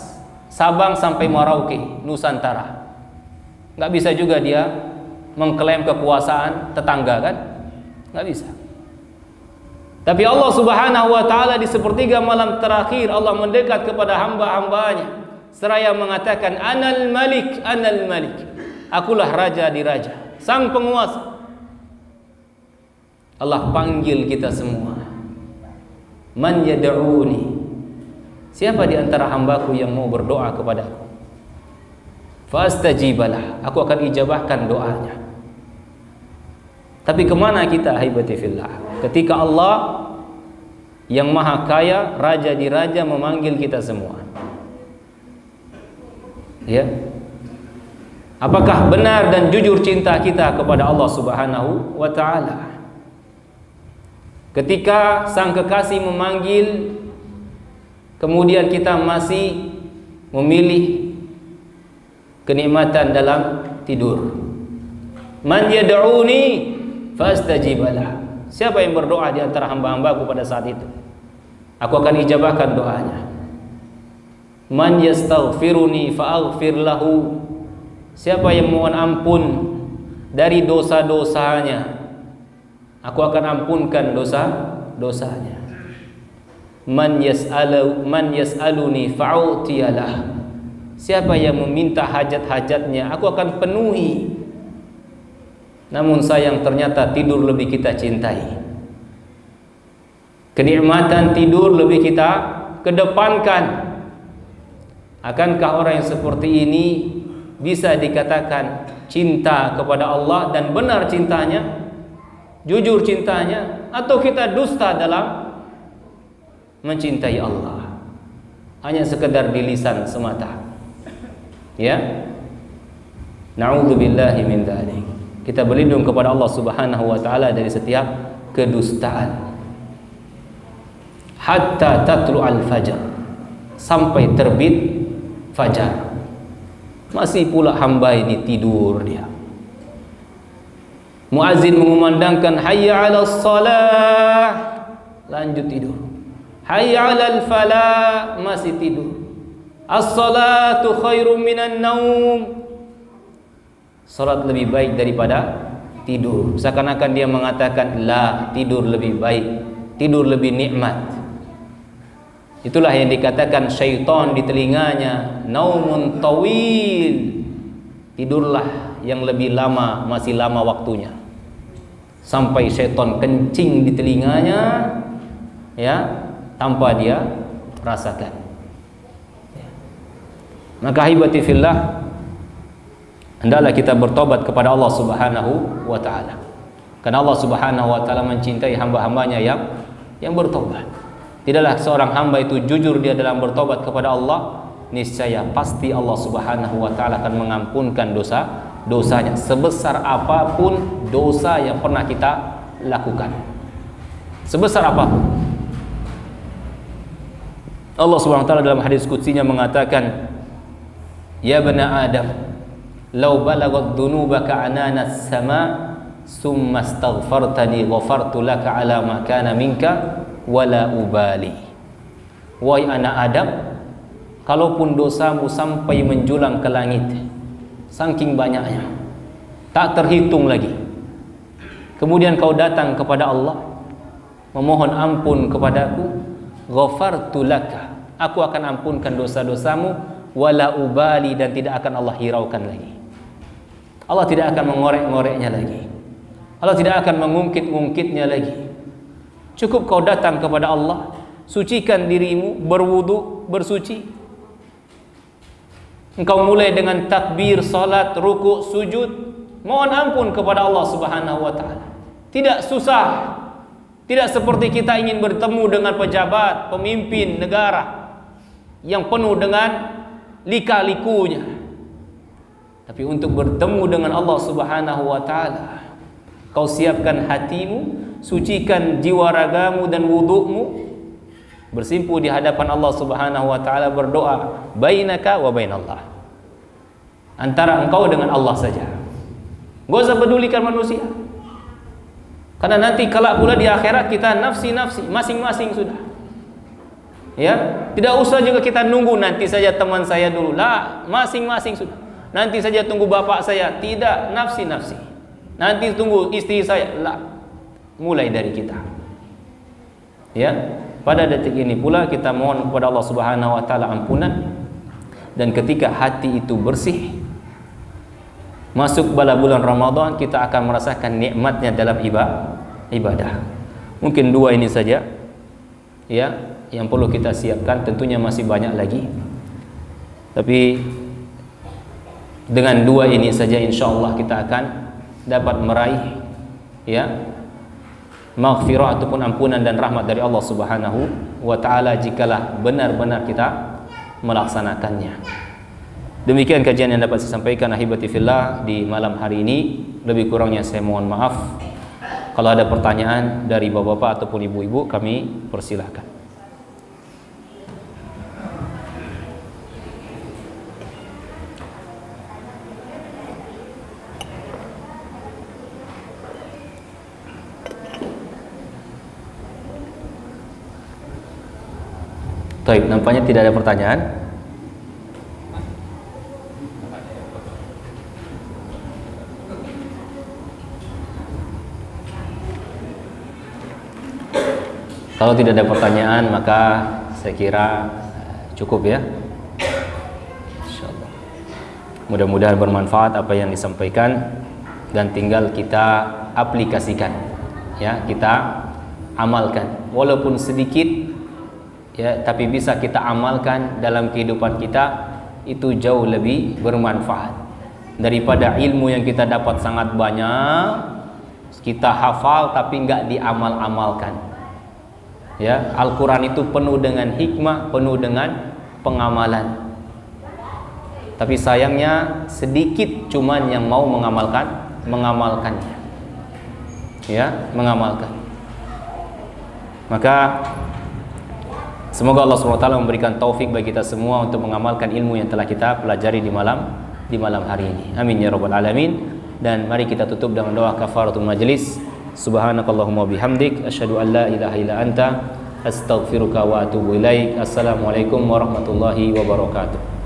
Speaker 1: Sabang sampai Merauke, Nusantara. Nggak bisa juga dia mengklaim kekuasaan tetangga, kan? Nggak bisa. Tapi Allah Subhanahu wa taala di sepertiga malam terakhir Allah mendekat kepada hamba-hambanya seraya mengatakan, Anal Malik, Anal Malik. Akulah raja di raja, sang penguasa. Allah panggil kita semua. Man yad'uni. Siapa di antara hambaku yang mau berdoa kepadaku? Fastajibalah, aku akan ijabahkan doanya. Tapi kemana kita, haibati fillah, ketika Allah yang maha kaya, raja di raja memanggil kita semua? Ya, apakah benar dan jujur cinta kita kepada Allah Subhanahu wa ta'ala? Ketika sang kekasih memanggil, kemudian kita masih memilih kenikmatan dalam tidur. Man yad'uni fastajibalah. Siapa yang berdoa di antara hamba-hambaku pada saat itu, aku akan ijabahkan doanya. Man yastaghfiruni fa'aghfir lahu. Siapa yang mohon ampun dari dosa-dosanya, aku akan ampunkan dosa-dosanya. Man yas'aluni fa'utiyalah. Siapa yang meminta hajat-hajatnya, aku akan penuhi. Namun sayang, ternyata tidur lebih kita cintai. Kenikmatan tidur lebih kita kedepankan. Akankah orang yang seperti ini bisa dikatakan cinta kepada Allah dan benar cintanya, jujur cintanya, atau kita dusta dalam mencintai Allah, hanya sekedar di lisan semata? Ya, na'udzubillahi min dzalik. Kita berlindung kepada Allah Subhanahu wa taala dari setiap kedustaan. Hatta tatlu'al fajar, sampai terbit fajar, masih pula hamba ini tidur dia. Muazzin mengumandangkan hayya 'alas shalah, lanjut tidur. Hayya 'alal falah, masih tidur. As-salatu khairum minan naum, salat lebih baik daripada tidur. Seakan-akan dia mengatakan, la, tidur lebih baik, tidur lebih nikmat. Itulah yang dikatakan syaitan di telinganya, naumun tawil, tidurlah yang lebih lama, masih lama waktunya, sampai syaitan kencing di telinganya, ya, tanpa dia rasakan. Maka hibati fillah, hendaklah kita bertobat kepada Allah Subhanahu wa ta'ala. Karena Allah Subhanahu wa taala mencintai hamba-hambanya yang bertobat. Tidaklah seorang hamba itu jujur dia dalam bertobat kepada Allah, niscaya pasti Allah Subhanahu wa taala akan mengampunkan dosanya sebesar apapun dosa yang pernah kita lakukan. Sebesar apapun. Allah Subhanahu wa taala dalam hadis qudsinya mengatakan, "Ya bani Adam, law balagat dhunubaka ananas sama, summa astaghfartani ghafartu laka ala ma kana minka wala ubali." Wahai anak Adam, kalaupun dosamu sampai menjulang ke langit, saking banyaknya, tak terhitung lagi, kemudian kau datang kepada Allah memohon ampun kepadaku, ghafartu laka, aku akan ampunkan dosa-dosamu, wala ubali, dan tidak akan Allah hiraukan lagi. Allah tidak akan mengorek-ngoreknya lagi. Allah tidak akan mengungkit-ungkitnya lagi. Cukup kau datang kepada Allah, sucikan dirimu, berwudu, bersuci. Engkau mulai dengan takbir, salat, ruku, sujud, mohon ampun kepada Allah Subhanahu wa taala. Tidak susah. Tidak seperti kita ingin bertemu dengan pejabat, pemimpin negara yang penuh dengan lika-likunya. Tapi untuk bertemu dengan Allah Subhanahu wa taala, kau siapkan hatimu, sucikan jiwa ragamu dan wudukmu, bersimpu di hadapan Allah Subhanahu wa taala, berdoa bainaka wa bainallah, antara engkau dengan Allah saja. Gak usah pedulikan manusia, karena nanti kelak pula di akhirat kita nafsi-nafsi masing-masing sudah. Ya, tidak usah juga kita nunggu nanti saja teman saya dulu. Lah, masing-masing sudah. Nanti saja tunggu bapak saya. Tidak, nafsi-nafsi. Nanti tunggu istri saya. Lah, mulai dari kita. Ya, pada detik ini pula kita mohon kepada Allah Subhanahu wa taala ampunan, dan ketika hati itu bersih, masuk pada bulan Ramadan, kita akan merasakan nikmatnya dalam ibadah. Mungkin dua ini saja ya yang perlu kita siapkan. Tentunya masih banyak lagi, tapi dengan dua ini saja insya Allah kita akan dapat meraih ya maghfirah ataupun ampunan dan rahmat dari Allah Subhanahu wa taala jikalah benar-benar kita melaksanakannya. Demikian kajian yang dapat saya sampaikan ahibati fillah di malam hari ini. Lebih kurangnya saya mohon maaf. Kalau ada pertanyaan dari bapak-bapak ataupun ibu-ibu, kami persilahkan. Baik, nampaknya tidak ada pertanyaan. Kalau tidak ada pertanyaan, maka saya kira cukup ya. Insyaallah. Mudah-mudahan bermanfaat apa yang disampaikan dan tinggal kita aplikasikan. Ya, kita amalkan. Walaupun sedikit ya, tapi bisa kita amalkan dalam kehidupan kita, itu jauh lebih bermanfaat daripada ilmu yang kita dapat sangat banyak, kita hafal tapi nggak diamal-amalkan. Ya, Al-Quran itu penuh dengan hikmah, penuh dengan pengamalan. Tapi sayangnya sedikit cuman yang mau mengamalkannya. Ya, mengamalkan. Maka semoga Allah SWT memberikan taufik bagi kita semua untuk mengamalkan ilmu yang telah kita pelajari di malam hari ini. Amin ya rabbal alamin. Dan mari kita tutup dengan doa kafaratul majlis. Subhanakallahumma bihamdik asyhadu an la ilaha illa anta astaghfiruka wa atubu ilaik. Assalamualaikum warahmatullahi wabarakatuh.